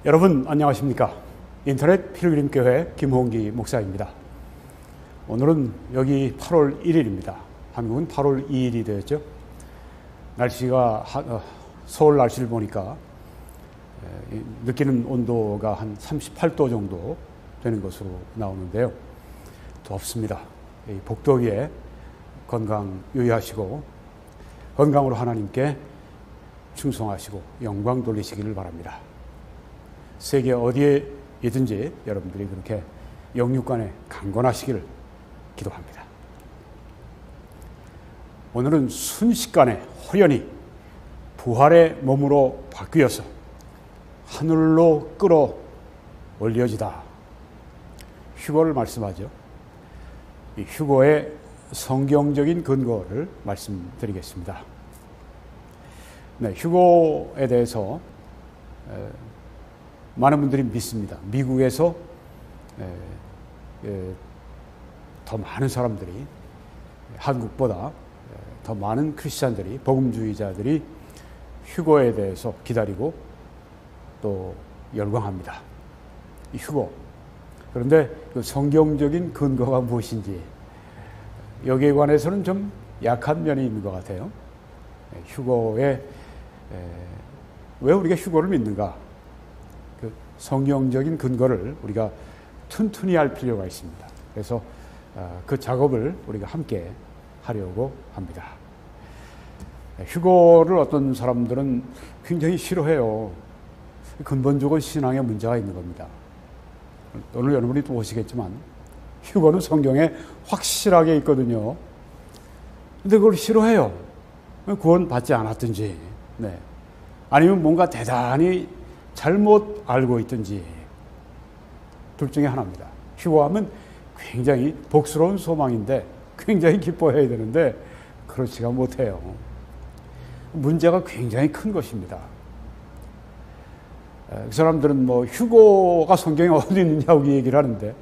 여러분 안녕하십니까? 인터넷 필그림 교회 김홍기 목사입니다. 오늘은 여기 8월 1일입니다. 한국은 8월 2일이 되었죠. 날씨가 서울 날씨를 보니까 느끼는 온도가 한 38도 정도 되는 것으로 나오는데요. 덥습니다. 이 복더위에 건강 유의하시고 건강으로 하나님께 충성하시고 영광 돌리시기를 바랍니다. 세계 어디에 있든지 여러분들이 그렇게 영육간에 강건하시기를 기도합니다. 오늘은 순식간에 호련히 부활의 몸으로 바뀌어서 하늘로 끌어올려지다. 휴거를 말씀하죠. 이 휴거의 성경적인 근거를 말씀드리겠습니다. 네, 휴거에 대해서 많은 분들이 믿습니다. 미국에서 더 많은 사람들이, 한국보다 더 많은 크리스찬들이, 복음주의자들이 휴거에 대해서 기다리고 또 열광합니다. 이 휴거. 그런데 그 성경적인 근거가 무엇인지 여기에 관해서는 좀 약한 면이 있는 것 같아요. 휴거에 왜 우리가 휴거를 믿는가? 그 성경적인 근거를 우리가 튼튼히 할 필요가 있습니다. 그래서 그 작업을 우리가 함께 하려고 합니다. 휴거를 어떤 사람들은 굉장히 싫어해요. 근본적으로 신앙에 문제가 있는 겁니다. 오늘 여러분이 또 보시겠지만 휴거는 성경에 확실하게 있거든요. 근데 그걸 싫어해요. 구원받지 않았든지, 네. 아니면 뭔가 대단히 잘못 알고 있든지, 둘 중에 하나입니다. 휴거하면 굉장히 복스러운 소망인데 굉장히 기뻐해야 되는데 그렇지가 못해요. 문제가 굉장히 큰 것입니다. 그 사람들은 뭐 휴거가 성경에 어디 있느냐고 얘기를 하는데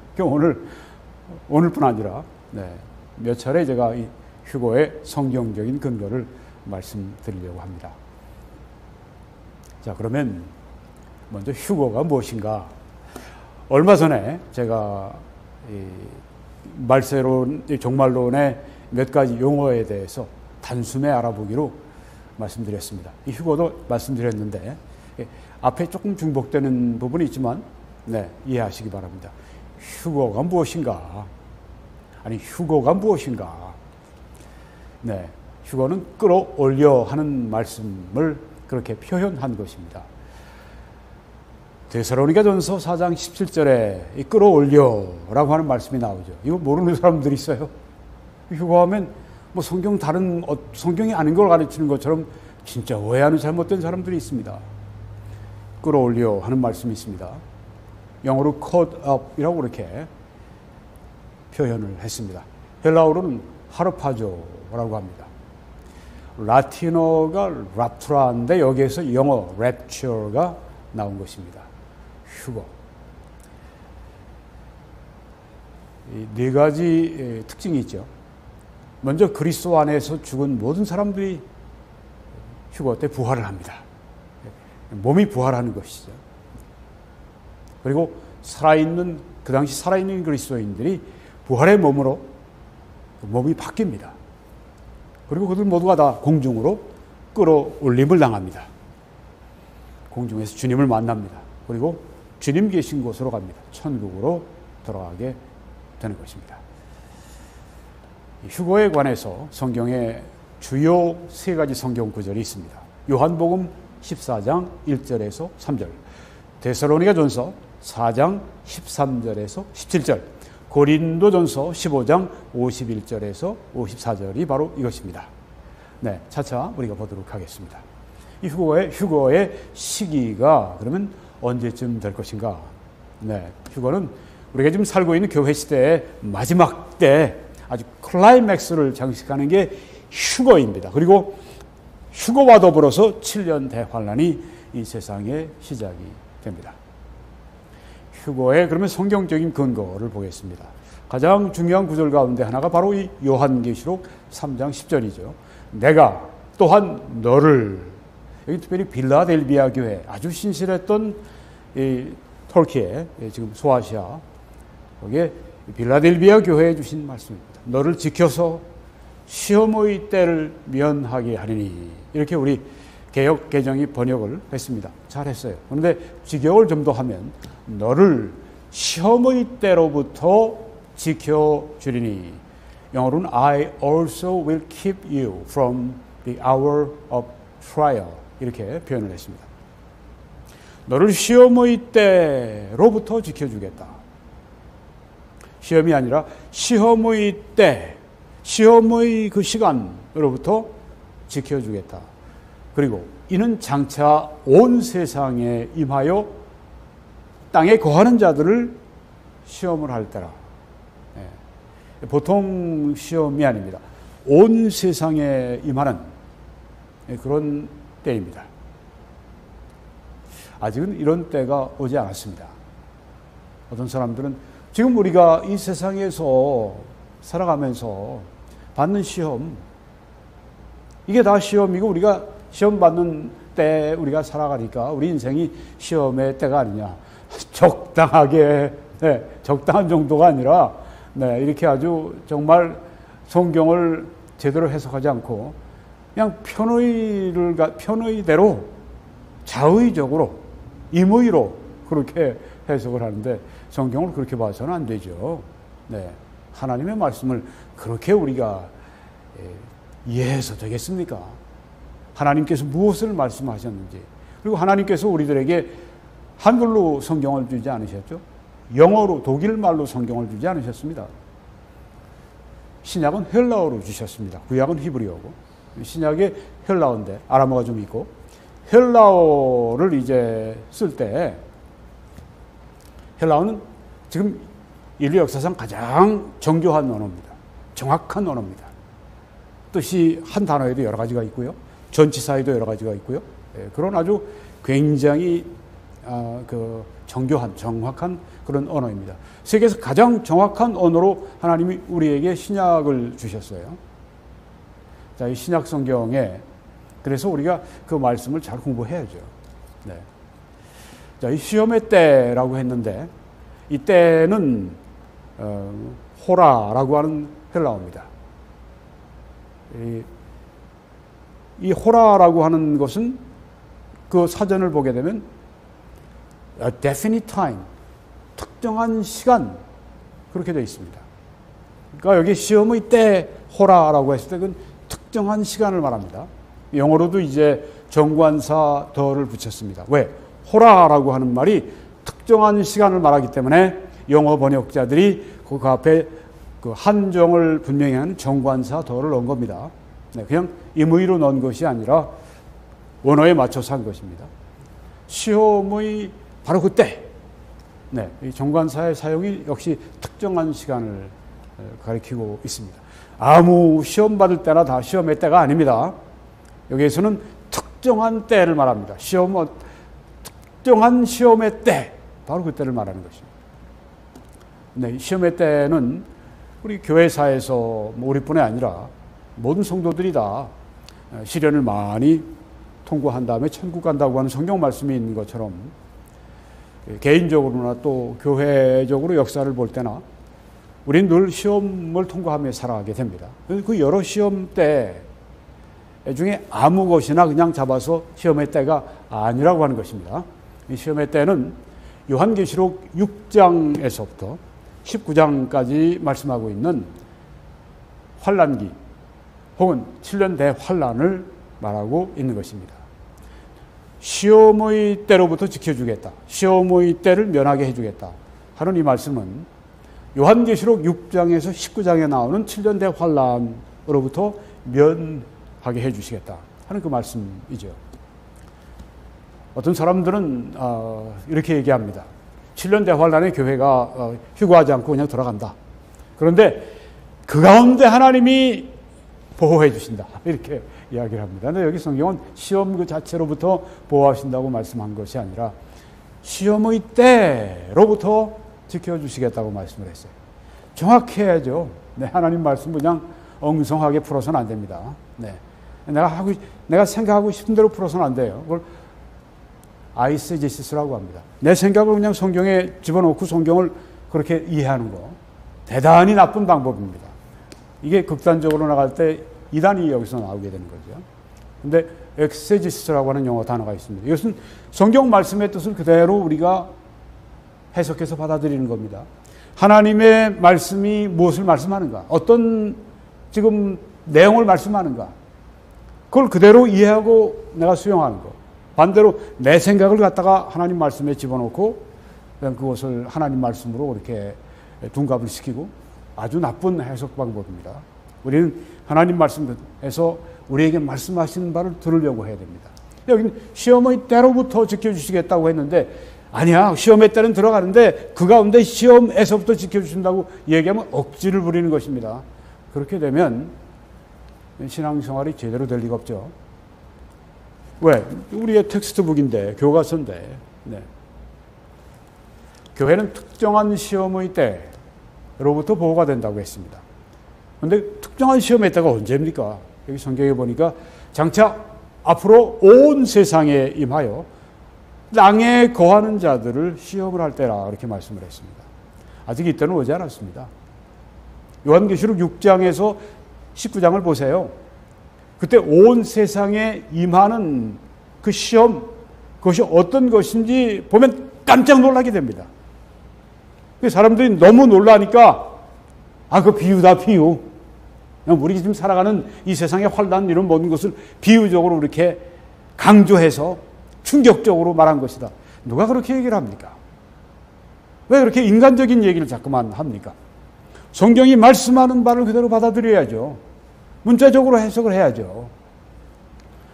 오늘뿐 아니라 몇 차례 제가 이 휴거의 성경적인 근거를 말씀드리려고 합니다. 자, 그러면 먼저 휴거가 무엇인가? 얼마 전에 제가 이 말세론, 종말론의 몇 가지 용어에 대해서 단숨에 알아보기로 말씀드렸습니다. 이 휴거도 말씀드렸는데 앞에 조금 중복되는 부분이 있지만 이해하시기 바랍니다. 휴거가 무엇인가? 아니, 휴거가 무엇인가? 휴거는 끌어올려 하는 말씀을 그렇게 표현한 것입니다. 데살로니가전서 4장 17절에 이 끌어올려라고 하는 말씀이 나오죠. 이거 모르는 사람들이 있어요. 휴거하면 뭐 성경이 아닌 걸 가르치는 것처럼 진짜 오해하는 잘못된 사람들이 있습니다. 끌어올려 하는 말씀이 있습니다. 영어로 caught up이라고 그렇게 표현을 했습니다. 헬라어로는 하르파조라고 합니다. 라틴어가 raptura인데 여기에서 영어 rapture가 나온 것입니다. 휴거. 이 네 가지 특징이 있죠. 먼저 그리스도 안에서 죽은 모든 사람들이 휴거 때 부활을 합니다. 몸이 부활하는 것이죠. 그리고 그 당시 살아있는 그리스도인들이 부활의 몸으로 몸이 바뀝니다. 그리고 그들 모두가 다 공중으로 끌어올림을 당합니다. 공중에서 주님을 만납니다. 그리고 주님 계신 곳으로 갑니다. 천국으로 들어가게 되는 것입니다. 휴거에 관해서 성경에 주요 세 가지 성경 구절이 있습니다. 요한복음 14장 1절에서 3절, 데살로니가전서 4장 13절에서 17절, 고린도전서 15장 51절에서 54절이 바로 이것입니다. 차차 우리가 보도록 하겠습니다. 이 휴거의 시기가 그러면 언제쯤 될 것인가? 휴거는 우리가 지금 살고 있는 교회 시대의 마지막 때 아주 클라이맥스를 장식하는 게 휴거입니다. 그리고 휴거와 더불어서 7년 대환란이 이 세상에 시작이 됩니다. 휴거의 그러면 성경적인 근거를 보겠습니다. 가장 중요한 구절 가운데 하나가 바로 이 요한계시록 3장 10절이죠. 내가 또한 너를, 여기 특별히 빌라델비아 교회, 아주 신실했던 이 터키에 지금 소아시아 거기에 빌라델비아 교회에 주신 말씀입니다. 너를 지켜서 시험의 때를 면하게 하리니. 이렇게 우리 개역 개정이 번역을 했습니다. 잘했어요. 그런데 직역을 좀 더 하면 너를 시험의 때로부터 지켜주리니. 영어로는 I also will keep you from the hour of trial. 이렇게 표현을 했습니다. 너를 시험의 때로부터 지켜주겠다. 시험이 아니라 시험의 때, 시험의 그 시간으로부터 지켜주겠다. 그리고 이는 장차 온 세상에 임하여 땅에 거하는 자들을 시험을 할 때라. 보통 시험이 아닙니다. 온 세상에 임하는 그런 때입니다. 아직은 이런 때가 오지 않았습니다. 어떤 사람들은 지금 우리가 이 세상에서 살아가면서 받는 시험, 이게 다 시험이고 우리가 시험 받는 때 우리가 살아가니까 우리 인생이 시험의 때가 아니냐. 적당하게, 적당한 정도가 아니라 이렇게 아주 정말 성경을 제대로 해석하지 않고 그냥 편의대로 자의적으로 임의로 그렇게 해석을 하는데 성경을 그렇게 봐서는 안 되죠. 하나님의 말씀을 그렇게 우리가 이해해서 되겠습니까? 하나님께서 무엇을 말씀하셨는지, 그리고 하나님께서 우리들에게 한글로 성경을 주지 않으셨죠? 영어로, 독일말로 성경을 주지 않으셨습니다. 신약은 헬라어로 주셨습니다. 구약은 히브리어고, 신약에 헬라어인데 아람어가 좀 있고, 헬라어를 이제 쓸 때 헬라어는 지금 인류 역사상 가장 정교한 언어입니다. 정확한 언어입니다. 뜻이 한 단어에도 여러 가지가 있고요. 전치사에도 여러 가지가 있고요. 그런 아주 굉장히 정교한, 정확한 그런 언어입니다. 세계에서 가장 정확한 언어로 하나님이 우리에게 신약을 주셨어요. 자, 이 신약 성경에 그래서 우리가 그 말씀을 잘 공부해야죠. 자, 이 시험의 때라고 했는데 이 때는 호라라고 하는 헬라어입니다. 이 호라라고 하는 것은 그 사전을 보게 되면 a definite time, 특정한 시간 그렇게 되어 있습니다. 그러니까 여기 시험의 때 호라라고 했을 때 그건 특정한 시간을 말합니다. 영어로도 이제 정관사 더를 붙였습니다. 왜? 호라라고 하는 말이 특정한 시간을 말하기 때문에 영어 번역자들이 그 앞에 그 한정을 분명히 하는 정관사 더를 넣은 겁니다. 그냥 임의로 넣은 것이 아니라 원어에 맞춰서 한 것입니다. 시험의 바로 그때, 이 정관사의 사용이 역시 특정한 시간을 가리키고 있습니다. 아무 시험 받을 때나 다 시험의 때가 아닙니다. 여기에서는 특정한 때를 말합니다. 특정한 시험의 때, 바로 그 때를 말하는 것입니다. 시험의 때는 우리 교회사에서 우리뿐이 아니라 모든 성도들이 다 시련을 많이 통과한 다음에 천국 간다고 하는 성경 말씀이 있는 것처럼 개인적으로나 또 교회적으로 역사를 볼 때나 우리는 늘 시험을 통과하며 살아가게 됩니다. 그 여러 시험 때 중에 아무 것이나 그냥 잡아서 시험의 때가 아니라고 하는 것입니다. 이 시험의 때는 요한계시록 6장에서부터 19장까지 말씀하고 있는 환난기 혹은 7년 대환난을 말하고 있는 것입니다. 시험의 때로부터 지켜주겠다. 시험의 때를 면하게 해주겠다. 하는 이 말씀은 요한계시록 6장에서 19장에 나오는 7년 대환난으로부터 면하게 해주시겠다 하는 그 말씀이죠. 어떤 사람들은 이렇게 얘기합니다. 7년 대환난에 교회가 휴거하지 않고 그냥 돌아간다. 그런데 그 가운데 하나님이 보호해 주신다. 이렇게 이야기를 합니다. 근데 여기 성경은 시험 그 자체로부터 보호하신다고 말씀한 것이 아니라 시험의 때로부터 지켜주시겠다고 말씀을 했어요. 정확해야죠. 하나님 말씀 그냥 엉성하게 풀어서는 안 됩니다. 내가 생각하고 싶은 대로 풀어서는 안 돼요. 그걸 아이세제시스라고 합니다. 내 생각을 그냥 성경에 집어넣고 성경을 그렇게 이해하는 거 대단히 나쁜 방법입니다. 이게 극단적으로 나갈 때 이단이 여기서 나오게 되는 거죠. 근데 엑세지스라고 하는 영어 단어가 있습니다. 이것은 성경 말씀의 뜻을 그대로 우리가 해석해서 받아들이는 겁니다. 하나님의 말씀이 무엇을 말씀하는가? 어떤 지금 내용을 말씀하는가? 그걸 그대로 이해하고 내가 수용하는 거. 반대로 내 생각을 갖다가 하나님 말씀에 집어넣고 그것을 하나님 말씀으로 이렇게 둔갑을 시키고 아주 나쁜 해석 방법입니다. 우리는 하나님 말씀에서 우리에게 말씀하시는 바를 들으려고 해야 됩니다. 여기는 시험의 때로부터 지켜주시겠다고 했는데 아니야, 시험의 때는 들어가는데 그 가운데 시험에서부터 지켜주신다고 얘기하면 억지를 부리는 것입니다. 그렇게 되면 신앙생활이 제대로 될 리가 없죠. 왜? 우리의 텍스트북인데, 교과서인데, 네. 교회는 특정한 시험의 때로부터 보호가 된다고 했습니다. 그런데 특정한 시험의 때가 언제입니까? 여기 성경에 보니까 장차 앞으로 온 세상에 임하여 땅에 거하는 자들을 시험을 할 때라 이렇게 말씀을 했습니다. 아직 이때는 오지 않았습니다. 요한계시록 6장에서 19장을 보세요. 그때 온 세상에 임하는 그 시험, 그것이 어떤 것인지 보면 깜짝 놀라게 됩니다. 사람들이 너무 놀라니까 그 비유다, 비유. 우리 지금 살아가는 이 세상의 환난 이런 모든 것을 비유적으로 이렇게 강조해서 충격적으로 말한 것이다. 누가 그렇게 얘기를 합니까? 왜 그렇게 인간적인 얘기를 자꾸만 합니까? 성경이 말씀하는 바를 그대로 받아들여야죠. 문자적으로 해석을 해야죠.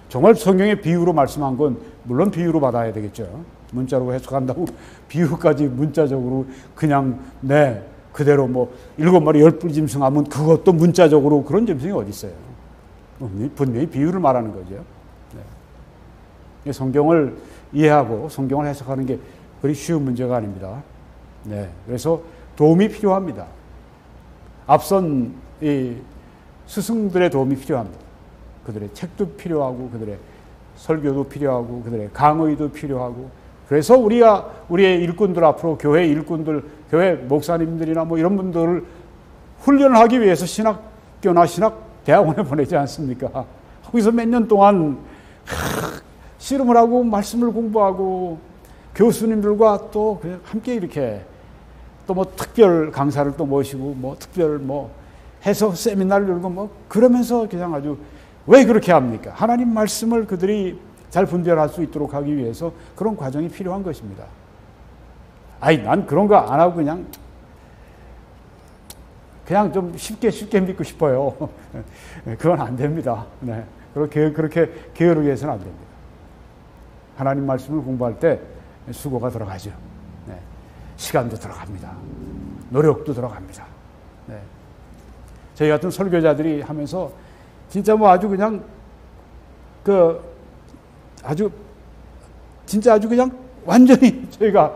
정말 성경의 비유로 말씀한 건 물론 비유로 받아야 되겠죠. 문자로 해석한다고 비유까지 문자적으로 그냥 그대로 뭐 7마리 10뿔 짐승하면 그것도 문자적으로 그런 짐승이 어디 있어요. 분명히 비유를 말하는 거죠. 네. 성경을 이해하고 성경을 해석하는 게 그리 쉬운 문제가 아닙니다. 네. 그래서 도움이 필요합니다. 앞선 이 스승들의 도움이 필요합니다. 그들의 책도 필요하고 그들의 설교도 필요하고 그들의 강의도 필요하고 그래서 우리의 일꾼들 앞으로 교회 일꾼들, 교회 목사님들이나 뭐 이런 분들을 훈련하기 위해서 신학교나 신학대학원에 보내지 않습니까? 거기서 몇 년 동안 씨름을 하고 말씀을 공부하고 교수님들과 또 함께 이렇게 또 뭐 특별 강사를 또 모시고 뭐 특별 뭐 해서 세미나를 열고 뭐 그러면서 그냥 아주 왜 그렇게 합니까? 하나님 말씀을 그들이 잘 분별할 수 있도록 하기 위해서 그런 과정이 필요한 것입니다. 난 그런 거 안 하고 그냥 좀 쉽게 믿고 싶어요. 그건 안 됩니다. 네. 그렇게 게으르게 해서는 안 됩니다. 하나님 말씀을 공부할 때 수고가 들어가죠. 네. 시간도 들어갑니다. 노력도 들어갑니다. 네. 저희 같은 설교자들이 하면서 진짜 뭐 아주 그냥 아주 그냥 완전히 저희가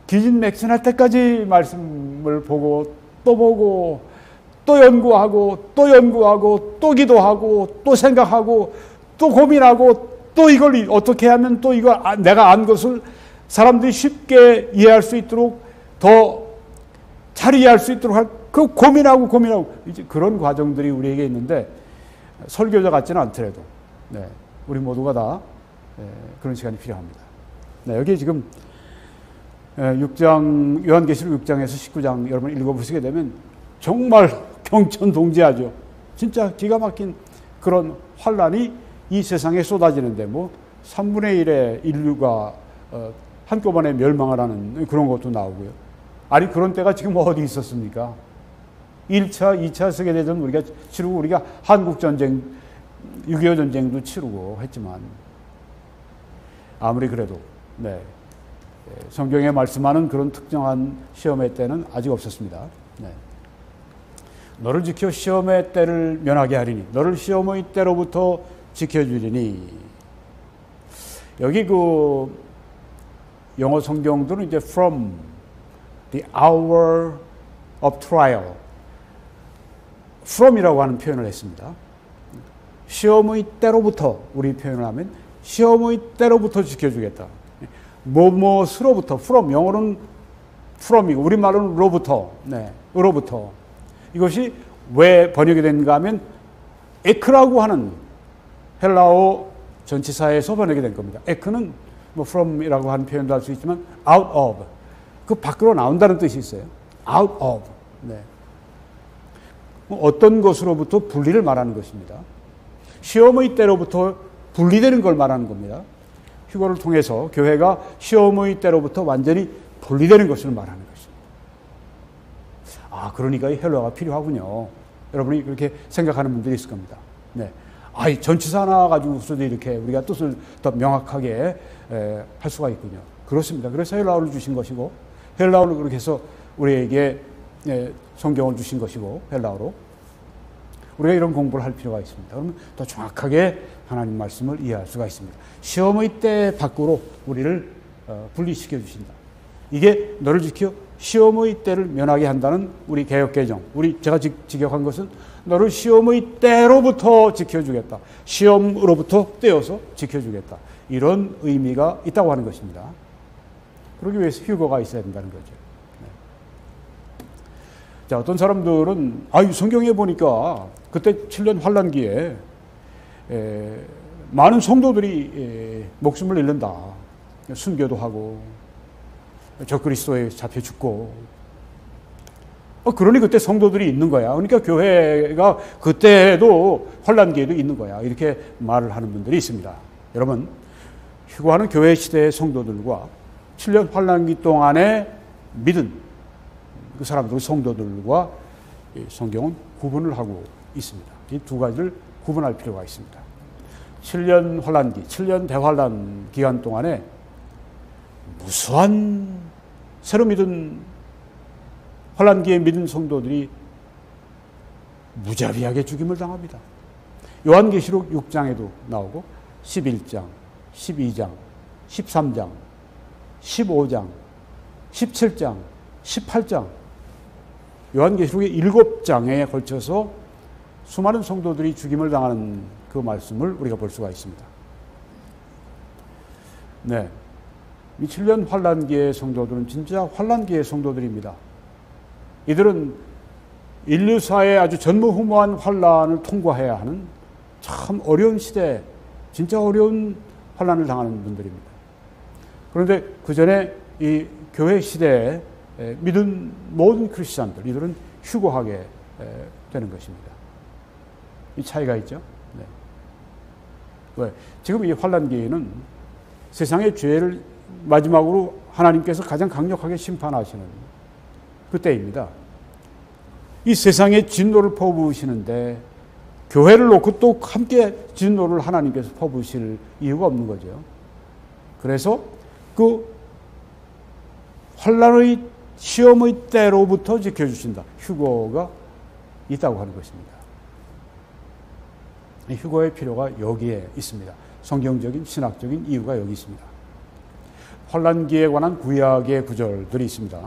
기진맥진할 때까지 말씀을 보고 또 보고 또 연구하고 또 기도하고 또 생각하고 또 고민하고 또 이걸 어떻게 하면 또 이거 내가 안 것을 사람들이 쉽게 이해할 수 있도록 더 잘 이해할 수 있도록 그 고민하고 이제 그런 과정들이 우리에게 있는데 설교자 같지는 않더라도 네, 우리 모두가 다 그런 시간이 필요합니다. 네, 여기 지금 6장 요한계시록 6장에서 19장 여러분 읽어보시게 되면 정말 경천동지하죠. 진짜 기가 막힌 그런 환란이 이 세상에 쏟아지는데 뭐 3분의 1의 인류가 한꺼번에 멸망을 하는 그런 것도 나오고요. 아니 그런 때가 지금 어디 있었습니까? 1차, 2차 세계대전 우리가 치르고 우리가 한국전쟁, 6.25 전쟁도 치르고 했지만 아무리 그래도 네, 성경에 말씀하는 그런 특정한 시험의 때는 아직 없었습니다. 네. 너를 지켜 시험의 때를 면하게 하리니 너를 시험의 때로부터 지켜주리니 여기 영어 성경들은 이제 from the hour of trial from이라고 하는 표현을 했습니다. 시험의 때로부터 우리 표현을 하면 시험의 때로부터 지켜주겠다. 뭐뭐스로부터, from, 영어로는 from이고 우리말로는 로부터, 으로부터. 이것이 왜 번역이 된가 하면 에크라고 하는 헬라어 전치사에서 번역이 된 겁니다. 에크는 뭐 from이라고 하는 표현도 할 수 있지만 out of, 그 밖으로 나온다는 뜻이 있어요. out of. 어떤 것으로부터 분리를 말하는 것입니다. 시험의 때로부터 분리되는 걸 말하는 겁니다. 휴거를 통해서 교회가 시험의 때로부터 완전히 분리되는 것을 말하는 것입니다. 그러니까 이 헬라어가 필요하군요. 여러분이 그렇게 생각하는 분들이 있을 겁니다. 이 전치사 하나 가지고서도 이렇게 우리가 뜻을 더 명확하게 할 수가 있군요. 그렇습니다. 그래서 헬라어를 주신 것이고, 헬라어를 그렇게 해서 우리에게 성경을 주신 것이고, 헬라어로 우리가 이런 공부를 할 필요가 있습니다. 그러면 더 정확하게 하나님 말씀을 이해할 수가 있습니다. 시험의 때 밖으로 우리를 분리시켜 주신다. 이게 너를 지켜 시험의 때를 면하게 한다는 우리 개역개정, 제가 직역한 것은 너를 시험의 때로부터 지켜주겠다. 시험으로부터 떼어서 지켜주겠다. 이런 의미가 있다고 하는 것입니다. 그러기 위해서 휴거가 있어야 된다는 거죠. 자, 어떤 사람들은 성경에 보니까 그때 7년 환란기에 많은 성도들이 목숨을 잃는다. 순교도 하고 적그리스도에 잡혀 죽고. 그러니 그때 성도들이 있는 거야. 그러니까 교회가 그때도 환란기에도 있는 거야. 이렇게 말을 하는 분들이 있습니다. 여러분, 휴거하는 교회 시대의 성도들과 7년 환란기 동안에 믿은 그 사람들, 성도들과 성경은 구분을 하고 있습니다. 이 두 가지를 구분할 필요가 있습니다. 7년 환란기, 7년 대환란 기간 동안에 무수한 새로 믿은 환란기에 믿은 성도들이 무자비하게 죽임을 당합니다. 요한계시록 6장에도 나오고 11장, 12장, 13장, 15장, 17장, 18장, 요한계시록의 7장에 걸쳐서 수많은 성도들이 죽임을 당하는 그 말씀을 우리가 볼 수가 있습니다. 이 7년 환란기의 성도들은 진짜 환란기의 성도들입니다. 이들은 인류사의 아주 전무후무한 환란을 통과해야 하는 참 어려운 시대, 진짜 어려운 환란을 당하는 분들입니다. 그런데 그 전에 이 교회 시대에 믿은 모든 크리스찬들, 이들은 휴거하게 되는 것입니다. 이 차이가 있죠. 왜? 지금 이 환란기에는 세상의 죄를 마지막으로 하나님께서 가장 강력하게 심판하시는 그때입니다. 이 세상에 진노를 퍼부으시는데 교회를 놓고 또 함께 진노를 하나님께서 퍼부으실 이유가 없는 거죠. 그래서 그 환란의 시험의 때로부터 지켜주신다. 휴거가 있다고 하는 것입니다. 이 휴거의 필요가 여기에 있습니다. 성경적인 신학적인 이유가 여기 있습니다. 환란기에 관한 구약의 구절들이 있습니다.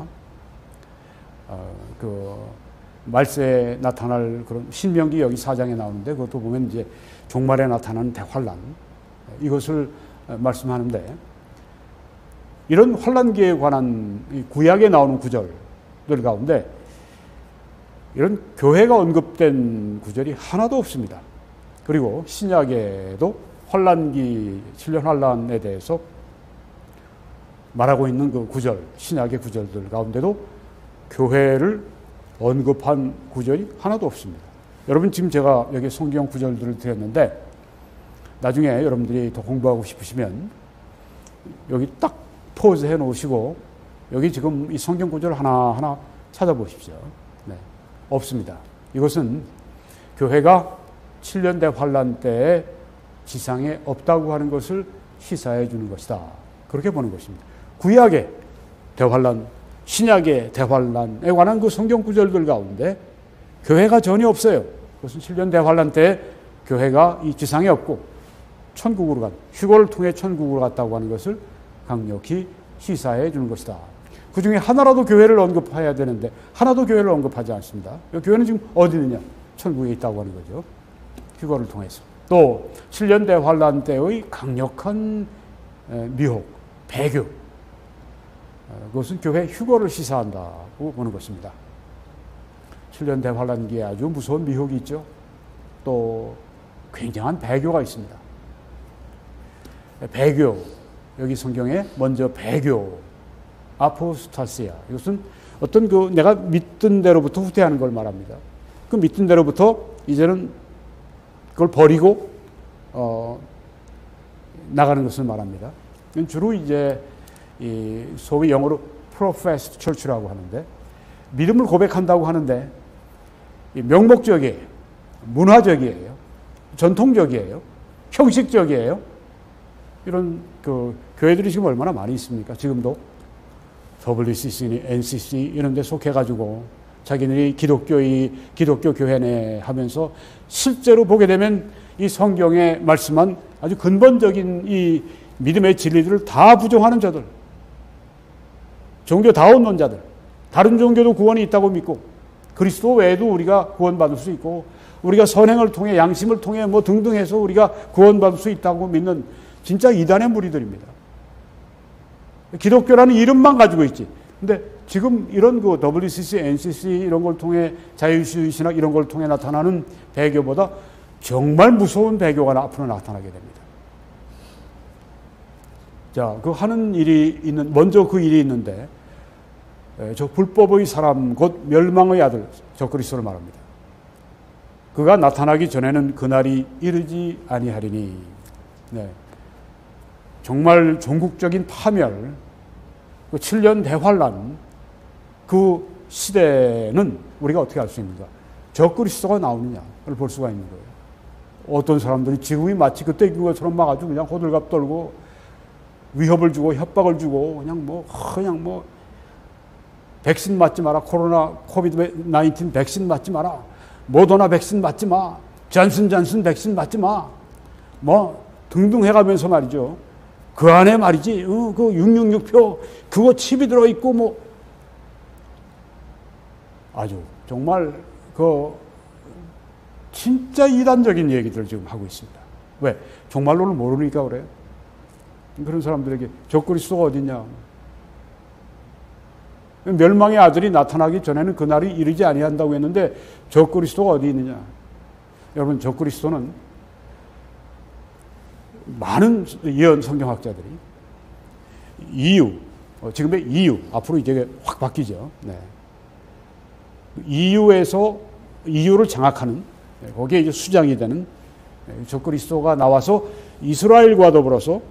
말세에 나타날 그런 신명기 여기 4장에 나오는데 그것도 보면 이제 종말에 나타나는 대환란, 이것을 말씀하는데, 이런 환란기에 관한 구약에 나오는 구절들 가운데 이런 교회가 언급된 구절이 하나도 없습니다. 그리고 신약에도 환란기, 7년 환란에 대해서 말하고 있는 그 구절, 신약의 구절들 가운데도 교회를 언급한 구절이 하나도 없습니다. 여러분, 지금 제가 여기 성경 구절들을 드렸는데 나중에 여러분들이 더 공부하고 싶으시면 여기 딱 포즈 해 놓으시고 여기 지금 이 성경 구절 하나하나 찾아보십시오. 없습니다. 이것은 교회가 7년 대환란 때에 지상에 없다고 하는 것을 시사해 주는 것이다. 그렇게 보는 것입니다. 구약의 대환란, 신약의 대환란에 관한 그 성경 구절들 가운데 교회가 전혀 없어요. 그것은 7년 대환란 때 교회가 이 지상에 없고 천국으로 휴거를 통해 천국으로 갔다고 하는 것을 강력히 시사해 주는 것이다. 그 중에 하나라도 교회를 언급해야 되는데 하나도 교회를 언급하지 않습니다. 교회는 지금 어디 있느냐? 천국에 있다고 하는 거죠. 휴거를 통해서. 또 7년 대환란 때의 강력한 미혹, 배교, 그것은 교회 휴거를 시사한다고 보는 것입니다. 7년 대환란기에 아주 무서운 미혹이 있죠. 또 굉장한 배교가 있습니다. 배교, 여기 성경에 먼저 배교, 아포스타시아, 이것은 어떤 내가 믿던 대로부터 후퇴하는 걸 말합니다. 그 믿던 대로부터 이제는 그걸 버리고 나가는 것을 말합니다. 주로 이제 이 소위 영어로 professed church라고 하는데, 믿음을 고백한다고 하는데 명목적이에요, 문화적이에요, 전통적이에요, 형식적이에요. 이런 교회들이 지금 얼마나 많이 있습니까? 지금도 WCC, NCC 이런 데 속해가지고 자기들이 기독교 교회네 하면서 실제로 보게 되면 이 성경에 말씀한 아주 근본적인 이 믿음의 진리들을 다 부정하는 자들, 종교다운론자들, 다른 종교도 구원이 있다고 믿고 그리스도 외에도 우리가 구원받을 수 있고 우리가 선행을 통해 양심을 통해 뭐 등등 해서 우리가 구원받을 수 있다고 믿는 진짜 이단의 무리들입니다. 기독교라는 이름만 가지고 있지. 근데 지금 이런 WCC, NCC 이런 걸 통해 자유주의 신학 이런 걸 통해 나타나는 배교보다 정말 무서운 배교가 앞으로 나타나게 됩니다. 자, 하는 일이 먼저 그 일이 있는데, 저 불법의 사람, 곧 멸망의 아들, 적그리스도를 말합니다. 그가 나타나기 전에는 그날이 이르지 아니하리니. 네. 정말 종국적인 파멸, 7년 대환란, 그 시대는 우리가 어떻게 알 수 있는가? 적그리스도가 나오느냐를 볼 수가 있는 거예요. 어떤 사람들이 지금이 마치 그때 것처럼 막 아주 그냥 호들갑 떨고 위협을 주고 협박을 주고 그냥 백신 맞지 마라, 코비드-19 백신 맞지 마라, 모더나 백신 맞지 마, 잔슨 백신 맞지 마, 등등 해가면서 말이죠. 그 안에 말이지, 그 666표, 그거 칩이 들어있고, 아주, 정말, 진짜 이단적인 얘기들을 지금 하고 있습니다. 왜? 종말론을 모르니까 그래요. 그런 사람들에게 적그리스도가 어딨냐. 멸망의 아들이 나타나기 전에는 그날이 이르지 아니한다고 했는데, 적그리스도가 어디 있느냐. 여러분, 적그리스도는 많은 예언 성경학자들이 지금의 EU, 앞으로 이제 확 바뀌죠. 네. EU를 장악하는, 거기에 이제 수장이 되는 적그리스도가 나와서 이스라엘과 더불어서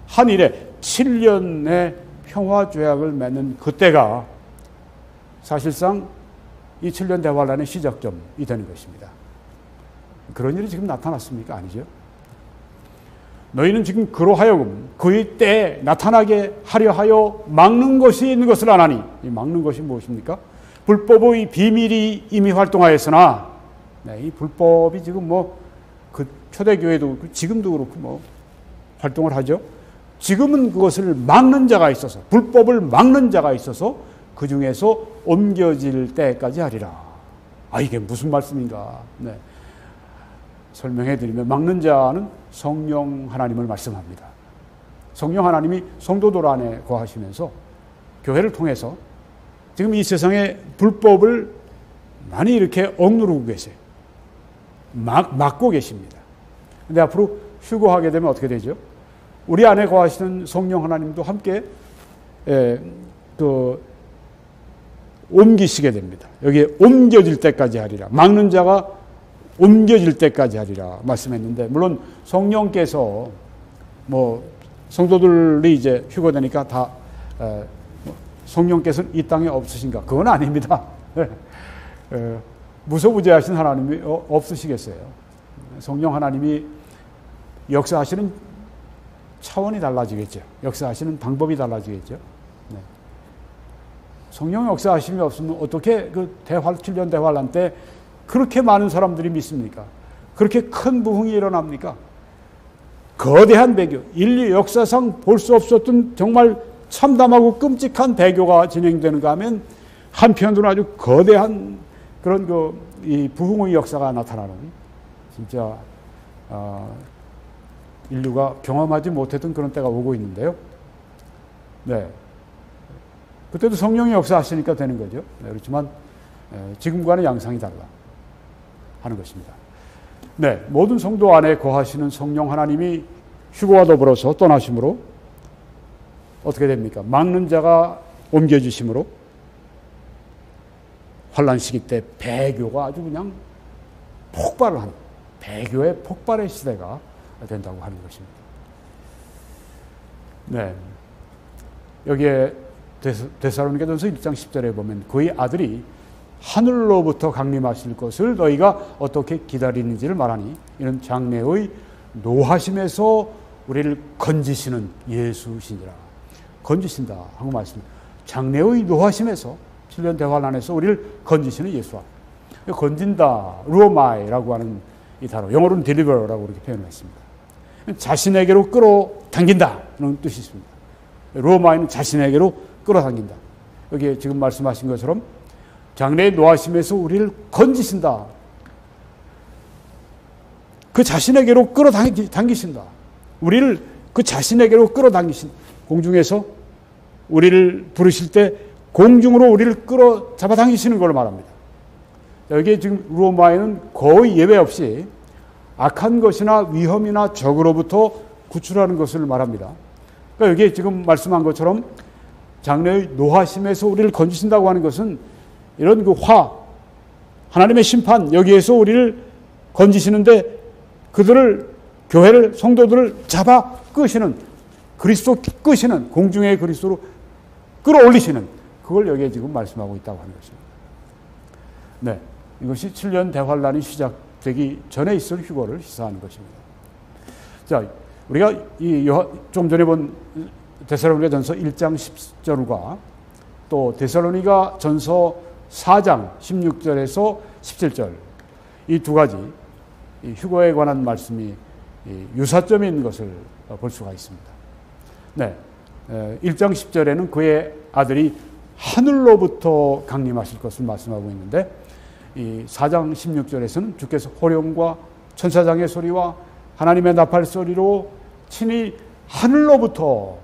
한일에 7년의 평화 조약을 맺는 그때가 사실상 이 7년 대환란의 시작점이 되는 것입니다. 그런 일이 지금 나타났습니까? 아니죠. 너희는 지금 그로 하여금 그의 때에 나타나게 하려 하여 막는 것이 있는 것을 아나니. 이 막는 것이 무엇입니까? 불법의 비밀이 이미 활동하였으나, 이 불법이 지금 그 초대교회도 지금도 그렇고 활동을 하죠. 지금은 그것을 막는 자가 있어서, 불법을 막는 자가 있어서 그 중에서 옮겨질 때까지 하리라. 이게 무슨 말씀인가? 네. 설명해 드리면, 막는 자는 성령 하나님을 말씀합니다. 성령 하나님이 성도들 안에 거하시면서 교회를 통해서 지금 이 세상의 불법을 많이 이렇게 억누르고 계세요. 막고 계십니다. 근데 앞으로 휴거하게 되면 어떻게 되죠? 우리 안에 거하시는 성령 하나님도 함께 옮기시게 됩니다. 여기에 옮겨질 때까지 하리라. 막는 자가 옮겨질 때까지 하리라 말씀했는데, 물론 성령께서 성도들이 이제 휴거되니까 다 성령께서는 이 땅에 없으신가? 그건 아닙니다. 무소부재하신 하나님이 없으시겠어요. 성령 하나님이 역사하시는 차원이 달라지겠죠. 역사하시는 방법이 달라지겠죠. 네. 성령 역사하심이 없으면 어떻게 7년 대환란 때 그렇게 많은 사람들이 믿습니까? 그렇게 큰 부흥이 일어납니까? 거대한 배교, 인류 역사상 볼 수 없었던 정말 참담하고 끔찍한 배교가 진행되는가 하면, 한편으로는 아주 거대한 그런 이 부흥의 역사가 나타나는 진짜 인류가 경험하지 못했던 그런 때가 오고 있는데요. 네. 그때도 성령이 역사하시니까 되는 거죠. 네, 그렇지만 지금과는 양상이 달라 하는 것입니다. 네, 모든 성도 안에 거하시는 성령 하나님이 휴거와 더불어서 떠나심으로 어떻게 됩니까? 막는 자가 옮겨주심으로 환란 시기 때 배교가 아주 그냥 폭발을 하는, 배교의 폭발의 시대가 된다고 하는 것입니다. 네, 여기에 데살로니가전서 1장 10절에 보면 그의 아들이 하늘로부터 강림하실 것을 너희가 어떻게 기다리는지를 말하니 이는 장래의 노하심에서 우리를 건지시는 예수시니라. 건지신다 하고 말씀합니다. 장래의 노하심에서 7년 대환 안에서 우리를 건지시는 예수와 건진다, 루오마이라고 하는 이 단어, 영어로는 deliver라고 이렇게 표현했습니다. 자신에게로 끌어당긴다는 뜻이 있습니다. 루오마이는 자신에게로 끌어당긴다. 여기에 지금 말씀하신 것처럼 장래의 노하심에서 우리를 건지신다. 그 자신에게로 끌어당기신다. 우리를 그 자신에게로 끌어당기신다. 공중에서 우리를 부르실 때 공중으로 우리를 끌어 잡아당기시는 걸 말합니다. 여기에 지금 루오마에는 거의 예외 없이 악한 것이나 위험이나 적으로부터 구출하는 것을 말합니다. 그러니까 여기에 지금 말씀한 것처럼 장래의 노하심에서 우리를 건지신다고 하는 것은 이런 그 하나님의 심판, 여기에서 우리를 건지시는데 그들을, 교회를, 성도들을 잡아 끄시는, 그리스도 끄시는, 공중의 그리스도로 끌어올리시는, 그걸 여기에 지금 말씀하고 있다고 하는 것입니다. 네, 이것이 7년 대환란이 시작되기 전에 있을 휴거를 시사하는 것입니다. 자, 우리가 좀 전에 본 데살로니가전서 1장 10절과 또 데살로니가전서 4장 16절에서 17절 이 두 가지 휴거에 관한 말씀이 유사점인 것을 볼 수가 있습니다. 네, 1장 10절에는 그의 아들이 하늘로부터 강림하실 것을 말씀하고 있는데 이 4장 16절에서는 주께서 호령과 천사장의 소리와 하나님의 나팔 소리로 친히 하늘로부터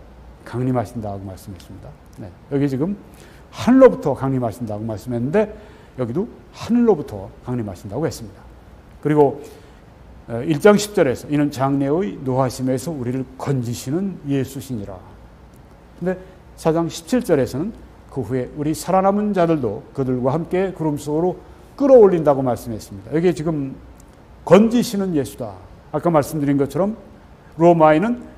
강림하신다고 말씀했습니다. 네, 여기 지금 하늘로부터 강림하신다고 말씀했는데 여기도 하늘로부터 강림하신다고 했습니다. 그리고 1장 10절에서 이는 장래의 노하심에서 우리를 건지시는 예수시니라. 근데 4장 17절에서는 그 후에 우리 살아남은 자들도 그들과 함께 구름 속으로 끌어올린다고 말씀했습니다. 여기에 지금 건지시는 예수다. 아까 말씀드린 것처럼 로마에는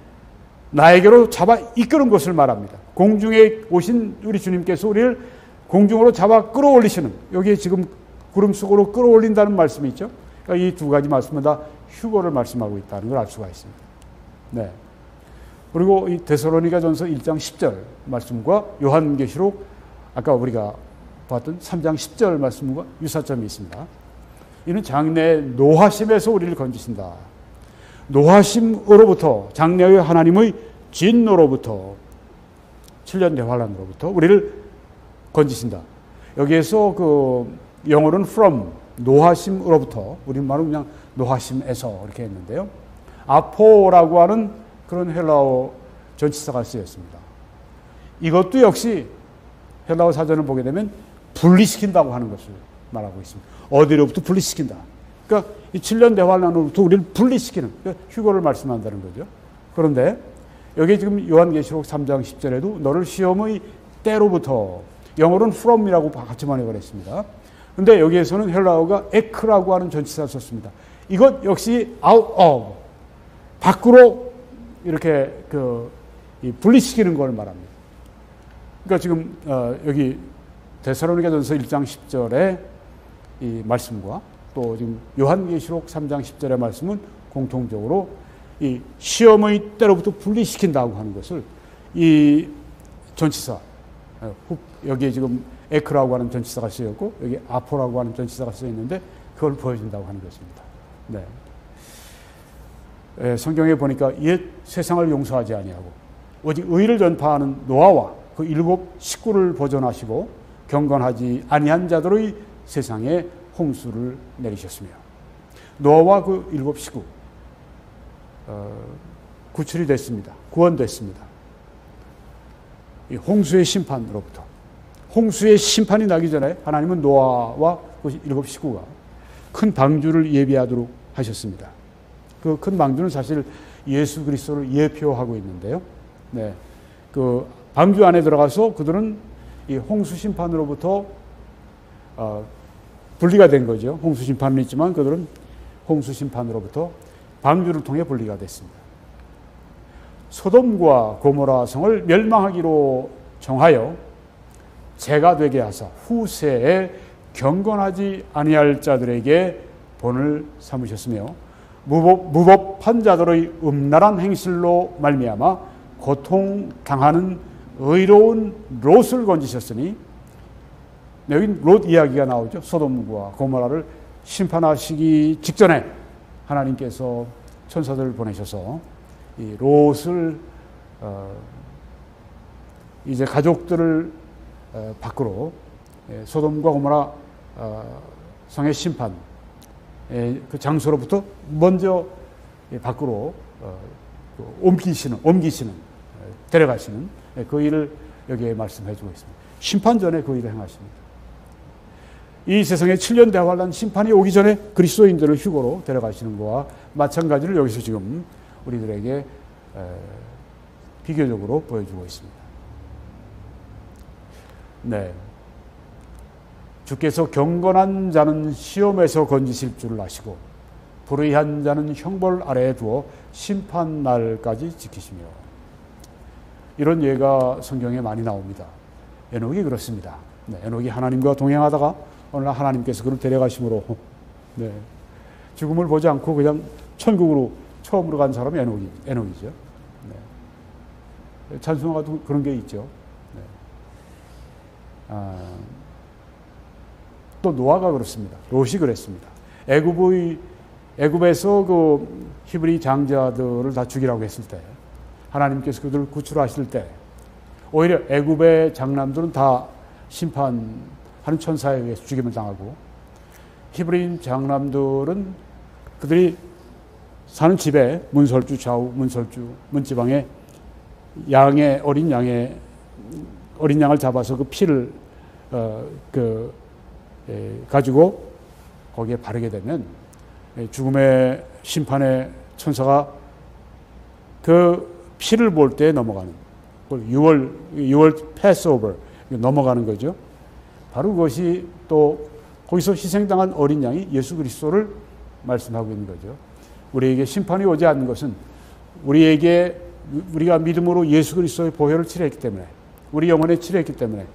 나에게로 잡아 이끄는 것을 말합니다. 공중에 오신 우리 주님께서 우리를 공중으로 잡아 끌어올리시는, 여기에 지금 구름 속으로 끌어올린다는 말씀이 있죠. 그러니까 이 두 가지 말씀은 다 휴거를 말씀하고 있다는 걸 알 수가 있습니다. 네. 그리고 이 데살로니가전서 1장 10절 말씀과 요한계시록 아까 우리가 봤던 3장 10절 말씀과 유사점이 있습니다. 이는 장래 노하심에서 우리를 건지신다. 노하심으로부터, 장래의 하나님의 진노로부터, 7년 대환란으로부터 우리를 건지신다. 여기에서 그 영어로는 from, 노하심으로부터, 우리말은 그냥 노하심에서 이렇게 했는데요. 아포라고 하는 그런 헬라어 전치사가 쓰였습니다. 이것도 역시 헬라어 사전을 보게 되면 분리시킨다고 하는 것을 말하고 있습니다. 어디로부터 분리시킨다. 그러니까 이 7년 대환란으로부터 우리를 분리시키는, 그러니까 휴거를 말씀한다는 거죠. 그런데 여기 지금 요한계시록 3장 10절에도 너를 시험의 때로부터, 영어로는 from이라고 같이 번역했습니다. 그런데 여기에서는 헬라어가 에크라고 하는 전치사를 썼습니다. 이것 역시 out of, 밖으로 이렇게 분리시키는 걸 말합니다. 그러니까 지금 여기 데살로니가전서 1장 10절의 이 말씀과 또 지금 요한계시록 3장 10절의 말씀은 공통적으로 이 시험의 때로부터 분리시킨다고 하는 것을 이 전치사, 여기에 지금 에크라고 하는 전치사가 쓰였고 여기 아포라고 하는 전치사가 쓰여 있는데 그걸 보여준다고 하는 것입니다. 네. 성경에 보니까 옛 세상을 용서하지 아니하고 오직 의를 전파하는 노아와 그 7 식구를 보존하시고 경건하지 아니한 자들의 세상에 홍수를 내리셨으며, 노아와 그 7 식구, 구출이 됐습니다. 구원됐습니다. 이 홍수의 심판으로부터. 홍수의 심판이 나기 전에 하나님은 노아와 그 7 식구가 큰 방주를 예비하도록 하셨습니다. 그 큰 방주는 사실 예수 그리스도를 예표하고 있는데요. 네, 그 방주 안에 들어가서 그들은 이 홍수 심판으로부터 분리가 된 거죠. 홍수 심판은 있지만 그들은 홍수 심판으로부터 방주를 통해 분리가 됐습니다. 소돔과 고모라 성을 멸망하기로 정하여 재가 되게 하사 후세에 경건하지 아니할 자들에게 본을 삼으셨으며 무법한 자들의 음란한 행실로 말미암아 고통당하는 의로운 롯을 건지셨으니, 여기 롯 이야기가 나오죠. 소돔과 고모라를 심판하시기 직전에 하나님께서 천사들을 보내셔서 이 롯을 이제 가족들을 밖으로 소돔과 고모라 성의 심판 그 장소로부터 먼저 밖으로 옮기시는 데려가시는 그 일을 여기에 말씀해 주고 있습니다. 심판 전에 그 일을 행하십니다. 이 세상에 7년 대환란 심판이 오기 전에 그리스도인들을 휴거로 데려가시는 것과 마찬가지를 여기서 지금 우리들에게 비교적으로 보여주고 있습니다. 네. 주께서 경건한 자는 시험에서 건지실 줄을 아시고 불의한 자는 형벌 아래에 두어 심판 날까지 지키시며, 이런 예가 성경에 많이 나옵니다. 에녹이 그렇습니다. 네, 에녹이 하나님과 동행하다가 어느 날 하나님께서 그를 데려가심으로 네, 죽음을 보지 않고 그냥 천국으로 처음으로 간 사람이 에녹이죠. 네. 찬송가도 그런 게 있죠. 네. 또 노아가 그렇습니다. 롯이 그랬습니다. 애굽에서 그 히브리 장자들을 다 죽이라고 했을 때, 하나님께서 그들을 구출하실 때, 오히려 애굽의 장남들은 다 심판하는 천사에 의해서 죽임을 당하고, 히브리인 장남들은 그들이 사는 집에 문설주 좌우 문설주 문지방에 어린 양을 잡아서 그 피를 가지고 거기에 바르게 되면 죽음의 심판의 천사가 그 피를 볼 때 넘어가는 6월 패스오버 넘어가는 거죠. 바로 그것이 또 거기서 희생당한 어린 양이 예수 그리스도를 말씀하고 있는 거죠. 우리에게 심판이 오지 않는 것은 우리가 믿음으로 예수 그리스도의 보혈을 치료했기 때문에, 우리 영혼에 치료했기 때문에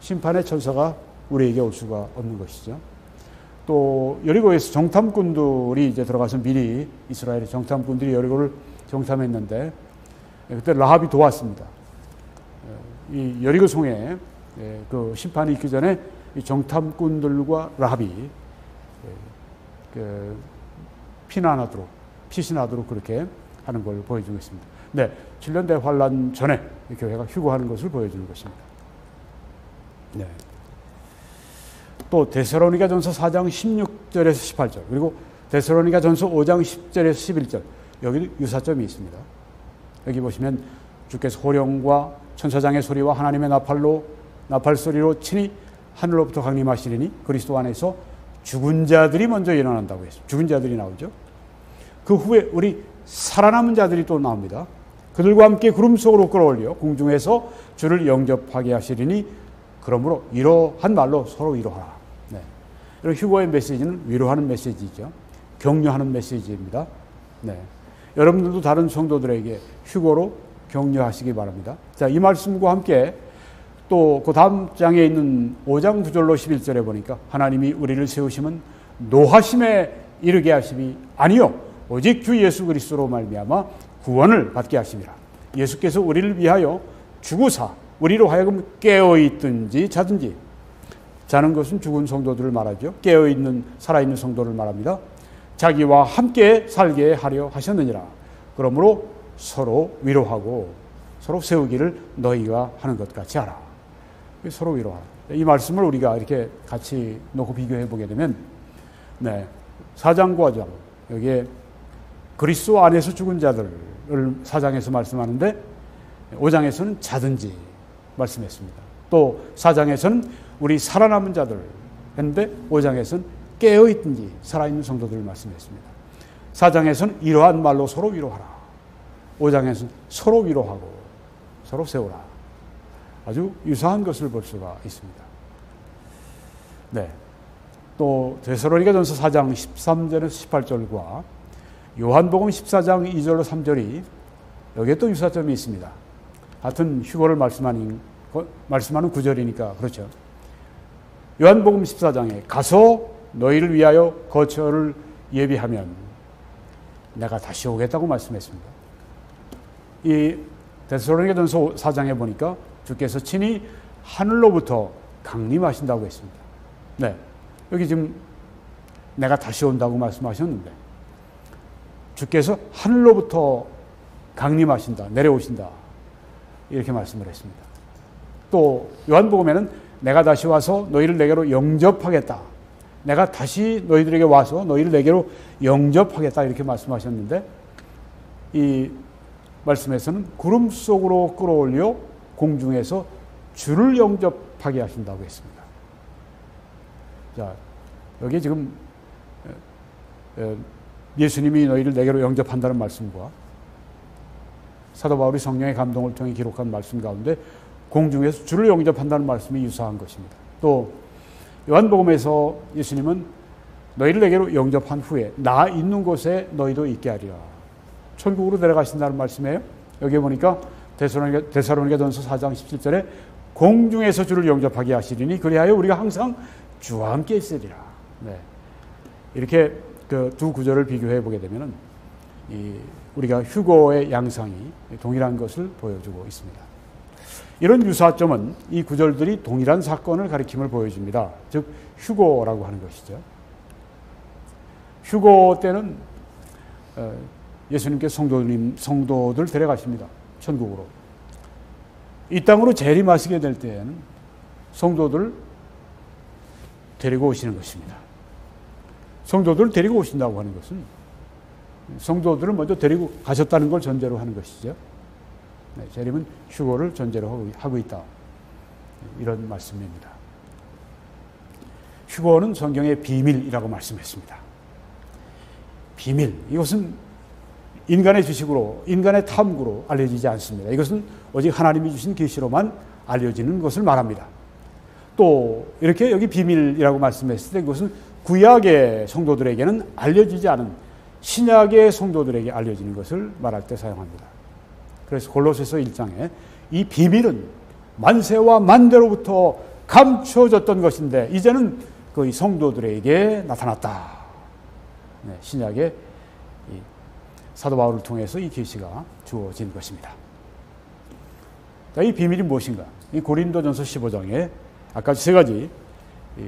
심판의 천사가 우리에게 올 수가 없는 것이죠. 또 여리고에서 정탐꾼들이 이제 들어가서 미리 이스라엘의 정탐꾼들이 여리고를 정탐했는데 그때 라합이 도왔습니다. 이 여리고 성에 그 심판이 있기 전에 이 정탐꾼들과 라합이 피신하도록 그렇게 하는 걸 보여주고 있습니다. 네, 7년 대환란 전에 교회가 휴거하는 것을 보여주는 것입니다. 네. 또 데살로니가전서 4장 16절에서 18절, 그리고 데살로니가전서 5장 10절에서 11절, 여기 유사점이 있습니다. 여기 보시면 주께서 호령과 천사장의 소리와 하나님의 나팔 소리로 친히 하늘로부터 강림하시리니 그리스도 안에서 죽은 자들이 먼저 일어난다고 했습니다. 죽은 자들이 나오죠. 그 후에 우리 살아남은 자들이 또 나옵니다. 그들과 함께 구름 속으로 끌어올려 공중에서 주를 영접하게 하시리니 그러므로 이러한 말로 서로 위로하라. 네. 이런 휴거의 메시지는 위로하는 메시지죠. 격려하는 메시지입니다. 네. 여러분들도 다른 성도들에게 휴거로 격려하시기 바랍니다. 자, 이 말씀과 함께 또 그 다음 장에 있는 5장 9절로 11절에 보니까 하나님이 우리를 세우심은 노하심에 이르게 하심이 아니요 오직 주 예수 그리스도로 말미암아 구원을 받게 하심이라. 예수께서 우리를 위하여 죽으사 우리로 하여금 깨어있든지 자든지, 자는 것은 죽은 성도들을 말하죠. 깨어있는 살아있는 성도를 말합니다. 자기와 함께 살게 하려 하셨느니라. 그러므로 서로 위로하고 서로 세우기를 너희가 하는 것 같이 하라. 서로 위로하라. 이 말씀을 우리가 이렇게 같이 놓고 비교해 보게 되면, 네, 4장과 5장 여기에 그리스도 안에서 죽은 자들을 4장에서 말씀하는데 5장에서는 자든지 말씀했습니다. 또 4장에서는 우리 살아남은 자들 했는데 5장에서는 깨어있든지 살아있는 성도들을 말씀했습니다. 4장에서는 이러한 말로 서로 위로하라. 5장에서는 서로 위로하고 서로 세우라. 아주 유사한 것을 볼 수가 있습니다. 네. 또 데살로니가전서 4장 13절에서 18절과 요한복음 14장 2절로 3절이 여기에 또 유사점이 있습니다. 같은 휴거를 말씀하는 구절이니까 그렇죠. 요한복음 14장에 가서 너희를 위하여 거처를 예비하면 내가 다시 오겠다고 말씀했습니다. 이 데살로니가전서 4장에 보니까 주께서 친히 하늘로부터 강림하신다고 했습니다. 네, 여기 지금 내가 다시 온다고 말씀하셨는데 주께서 하늘로부터 강림하신다, 내려오신다 이렇게 말씀을 했습니다. 또 요한복음에는 내가 다시 와서 너희를 내게로 영접하겠다. 내가 다시 너희들에게 와서 너희를 내게로 영접하겠다 이렇게 말씀하셨는데 이 말씀에서는 구름 속으로 끌어올려 공중에서 주를 영접하게 하신다고 했습니다. 자, 여기 지금 예수님이 너희를 내게로 영접한다는 말씀과 사도 바울이 성령의 감동을 통해 기록한 말씀 가운데 공중에서 주를 영접한다는 말씀이 유사한 것입니다. 또 요한복음에서 예수님은 너희를 내게로 영접한 후에 나 있는 곳에 너희도 있게 하리라. 천국으로 내려가신다는 말씀이에요. 여기 보니까 데살로니가전서 4장 17절에 공중에서 주를 영접하게 하시리니 그리하여 우리가 항상 주와 함께 있으리라. 네. 이렇게 그 두 구절을 비교해 보게 되면은 우리가 휴거의 양상이 동일한 것을 보여주고 있습니다. 이런 유사점은 이 구절들이 동일한 사건을 가리킴을 보여줍니다. 즉 휴거라고 하는 것이죠. 휴거 때는 예수님께서 성도들 데려가십니다. 천국으로. 이 땅으로 재림하시게 될 때에는 성도들 데리고 오시는 것입니다. 성도들을 데리고 오신다고 하는 것은 성도들을 먼저 데리고 가셨다는 걸 전제로 하는 것이죠. 네, 재림은 휴거를 전제로 하고 있다. 이런 말씀입니다. 휴거는 성경의 비밀이라고 말씀했습니다. 비밀, 이것은 인간의 지식으로, 인간의 탐구로 알려지지 않습니다. 이것은 오직 하나님이 주신 계시로만 알려지는 것을 말합니다. 또 이렇게 여기 비밀이라고 말씀했을 때 그것은 구약의 성도들에게는 알려지지 않은 신약의 성도들에게 알려지는 것을 말할 때 사용합니다. 그래서 골로새서 1장에 이 비밀은 만세와 만대로부터 감춰졌던 것인데 이제는 그 성도들에게 나타났다. 네, 신약의 사도 바울을 통해서 이 계시가 주어진 것입니다. 자, 이 비밀이 무엇인가? 이 고린도전서 15장에 아까 세 가지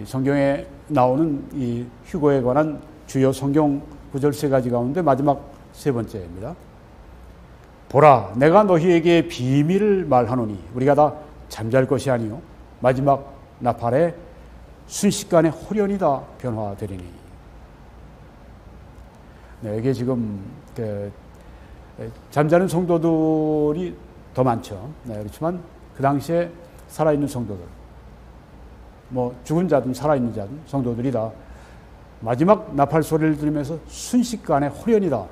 성경에 나오는 이 휴거에 관한 주요 성경 구절 세 가지 가운데 마지막 세 번째입니다. 보라, 내가 너희에게 비밀을 말하노니 우리가 다 잠잘 것이 아니요 마지막 나팔에 순식간에 호련히 다 변화되리니. 네, 이게 지금 잠자는 성도들이 더 많죠. 네, 그렇지만 그 당시에 살아있는 성도들, 뭐 죽은 자든 살아있는 자든 성도들이 다 마지막 나팔 소리를 들으면서 순식간에 호련히 다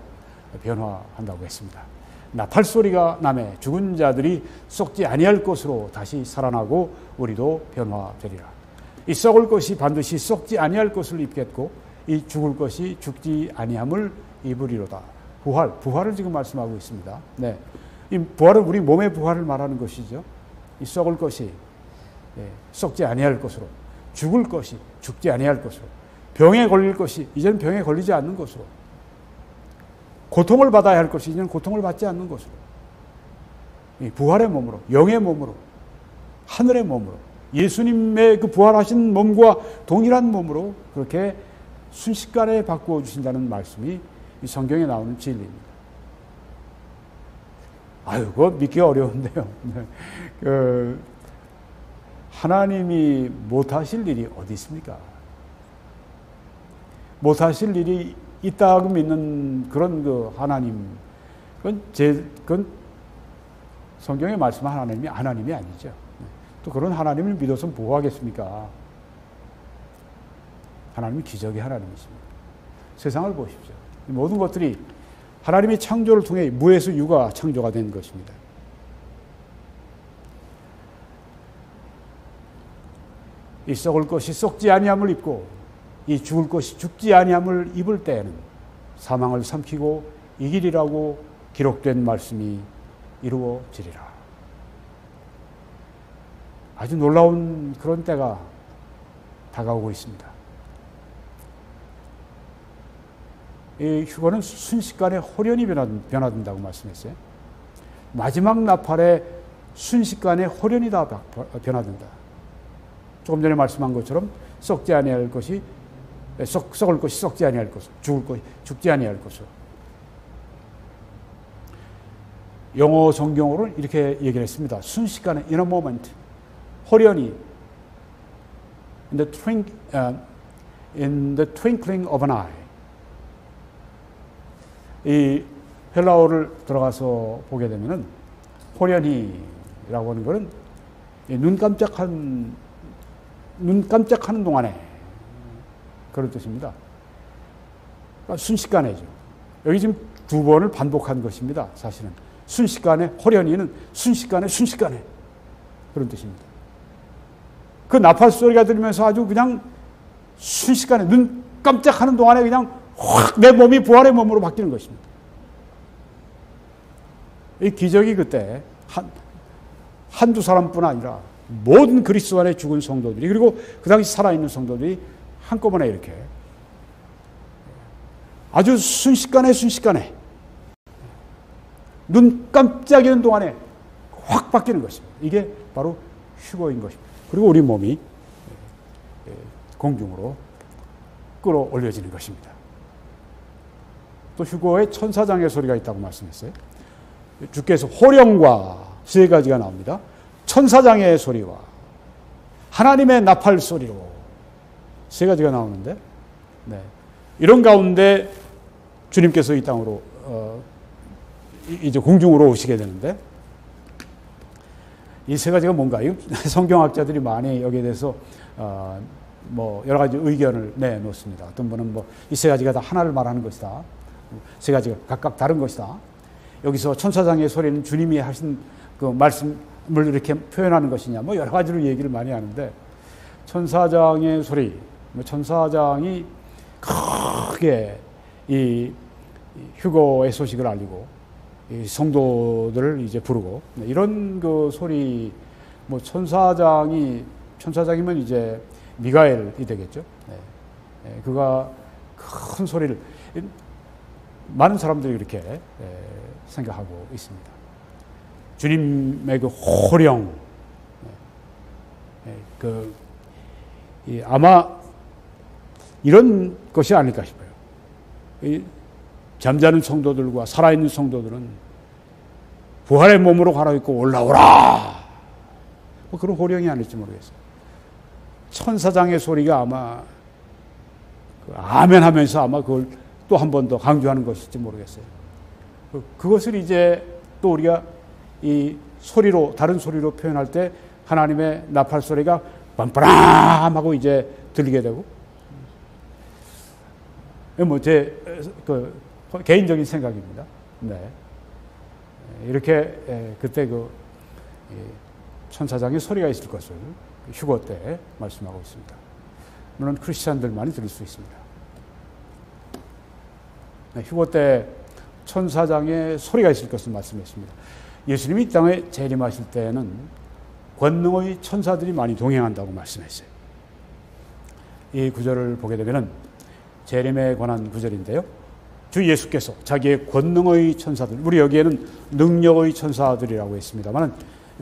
변화한다고 했습니다. 나팔 소리가 나매 죽은 자들이 썩지 아니할 것으로 다시 살아나고 우리도 변화되리라. 이 썩을 것이 반드시 썩지 아니할 것을 입겠고 이 죽을 것이 죽지 아니함을 입으리로다. 부활을 지금 말씀하고 있습니다. 네, 이 부활은 우리 몸의 부활을 말하는 것이죠. 이 썩을 것이 썩지 아니할 것으로, 죽을 것이 죽지 아니할 것으로, 병에 걸릴 것이 이제는 병에 걸리지 않는 것으로, 고통을 받아야 할 것이 이제는 고통을 받지 않는 것으로, 이 부활의 몸으로, 영의 몸으로, 하늘의 몸으로, 예수님의 그 부활하신 몸과 동일한 몸으로 그렇게 순식간에 바꾸어 주신다는 말씀이 이 성경에 나오는 진리입니다. 아유, 그거 믿기가 어려운데요. 하나님이 못하실 일이 어디 있습니까? 못하실 일이 있다고 믿는 그런 그 하나님, 그건 성경에 말씀한 하나님이 아니죠. 또 그런 하나님을 믿어서 뭐 하겠습니까? 하나님은 기적의 하나님이십니다. 세상을 보십시오. 모든 것들이 하나님의 창조를 통해 무에서 유가 창조가 된 것입니다. 이 썩을 것이 썩지 아니함을 입고 이 죽을 것이 죽지 아니함을 입을 때에는 사망을 삼키고 이기리라고 기록된 말씀이 이루어지리라. 아주 놀라운 그런 때가 다가오고 있습니다. 이 휴거는 순식간에 호련히 변화된다고 말씀했어요. 마지막 나팔에 순식간에 호련히 다 변화된다. 조금 전에 말씀한 것처럼 썩지 아니할 것이 썩을 것이 썩지 아니할 것으로, 죽을 것이 죽지 아니할 것으로. 영어 성경으로는 이렇게 얘기를 했습니다. 순식간에 in a moment, 호련히 in the twinkling of an eye. 이 헬라어를 들어가서 보게 되면은 호련히라고 하는 것은 눈 깜짝하는 동안에 그런 뜻입니다. 그러니까 순식간에죠. 여기 지금 두 번을 반복한 것입니다. 사실은 순식간에, 호련히는 순식간에 그런 뜻입니다. 그 나팔 소리가 들리면서 아주 그냥 순식간에 눈 깜짝하는 동안에 그냥 확 내 몸이 부활의 몸으로 바뀌는 것입니다. 이 기적이 그때 한두 사람뿐 아니라 모든 그리스도 안에 죽은 성도들이, 그리고 그 당시 살아있는 성도들이 한꺼번에 이렇게 아주 순식간에 눈 깜짝이는 동안에 확 바뀌는 것입니다. 이게 바로 휴거인 것입니다. 그리고 우리 몸이 공중으로 끌어올려지는 것입니다. 또 휴거에 천사장의 소리가 있다고 말씀했어요. 주께서 호령과 세 가지가 나옵니다. 천사장의 소리와 하나님의 나팔 소리로 세 가지가 나오는데, 이런 가운데 주님께서 이 땅으로 이제 공중으로 오시게 되는데, 이 세 가지가 뭔가요? 성경학자들이 많이 여기에 대해서 뭐 여러 가지 의견을 내놓습니다. 어떤 분은 뭐 이 세 가지가 다 하나를 말하는 것이다. 세 가지가 각각 다른 것이다. 여기서 천사장의 소리는 주님이 하신 그 말씀을 이렇게 표현하는 것이냐, 뭐 여러 가지로 얘기를 많이 하는데, 천사장의 소리, 천사장이 크게 이 휴거의 소식을 알리고 이 성도들을 이제 부르고, 이런 그 소리, 뭐 천사장이면 이제 미가엘이 되겠죠. 그가 큰 소리를, 많은 사람들이 이렇게 생각하고 있습니다. 주님의 그 호령, 아마 이런 것이 아닐까 싶어요. 이 잠자는 성도들과 살아있는 성도들은 부활의 몸으로 갈아입고 올라오라, 뭐 그런 호령이 아닐지 모르겠어요. 천사장의 소리가 아마 아멘 하면서 아마 그걸 또 한 번 더 강조하는 것일지 모르겠어요. 그것을 이제 또 우리가 이 소리로, 다른 소리로 표현할 때 하나님의 나팔 소리가 빰빠람 하고 이제 들리게 되고, 뭐 제 개인적인 생각입니다. 이렇게 그때 천사장의 소리가 있을 것을 휴거 때 말씀하고 있습니다. 물론 크리스찬들만이 들을 수 있습니다. 휴거 때 천사장의 소리가 있을 것을 말씀했습니다. 예수님이 이 땅에 재림하실 때에는 권능의 천사들이 많이 동행한다고 말씀했어요. 이 구절을 보게 되면은 재림에 관한 구절인데요. 주 예수께서 자기의 권능의 천사들, 우리 여기에는 능력의 천사들이라고 했습니다만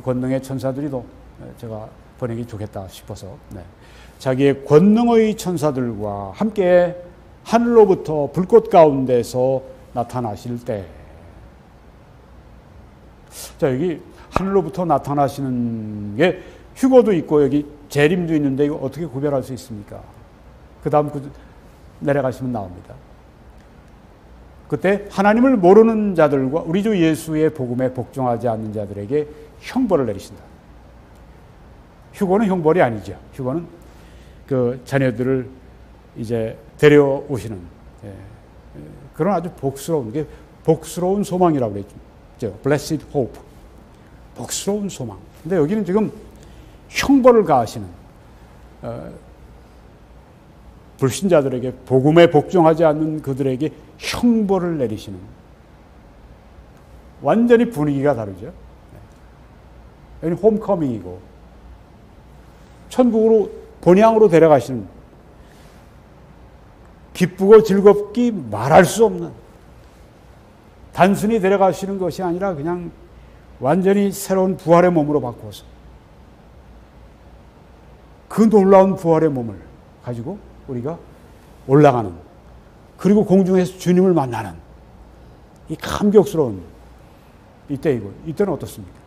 권능의 천사들이도 제가 번역이 좋겠다 싶어서, 자기의 권능의 천사들과 함께 하늘로부터 불꽃 가운데서 나타나실 때, 자, 여기 하늘로부터 나타나시는 게 휴거도 있고 여기 재림도 있는데 이거 어떻게 구별할 수 있습니까? 그 다음 내려가시면 나옵니다. 그때 하나님을 모르는 자들과 우리 주 예수의 복음에 복종하지 않는 자들에게 형벌을 내리신다. 휴거는 형벌이 아니죠. 휴거는 그 자녀들을 이제 데려오시는 그런 아주 복스러운 소망이라고 그랬죠. Blessed hope. 복스러운 소망. 근데 여기는 지금 형벌을 가하시는 불신자들에게 복음에 복종하지 않는 그들에게 형벌을 내리시는 완전히 분위기가 다르죠. 여기 홈커밍이고 천국으로 본향으로 데려가시는 기쁘고 즐겁기 말할 수 없는 단순히 데려가시는 것이 아니라 그냥 완전히 새로운 부활의 몸으로 바꾸어서 그 놀라운 부활의 몸을 가지고 우리가 올라가는 그리고 공중에서 주님을 만나는 이 감격스러운 이때이고 이때는 어떻습니까?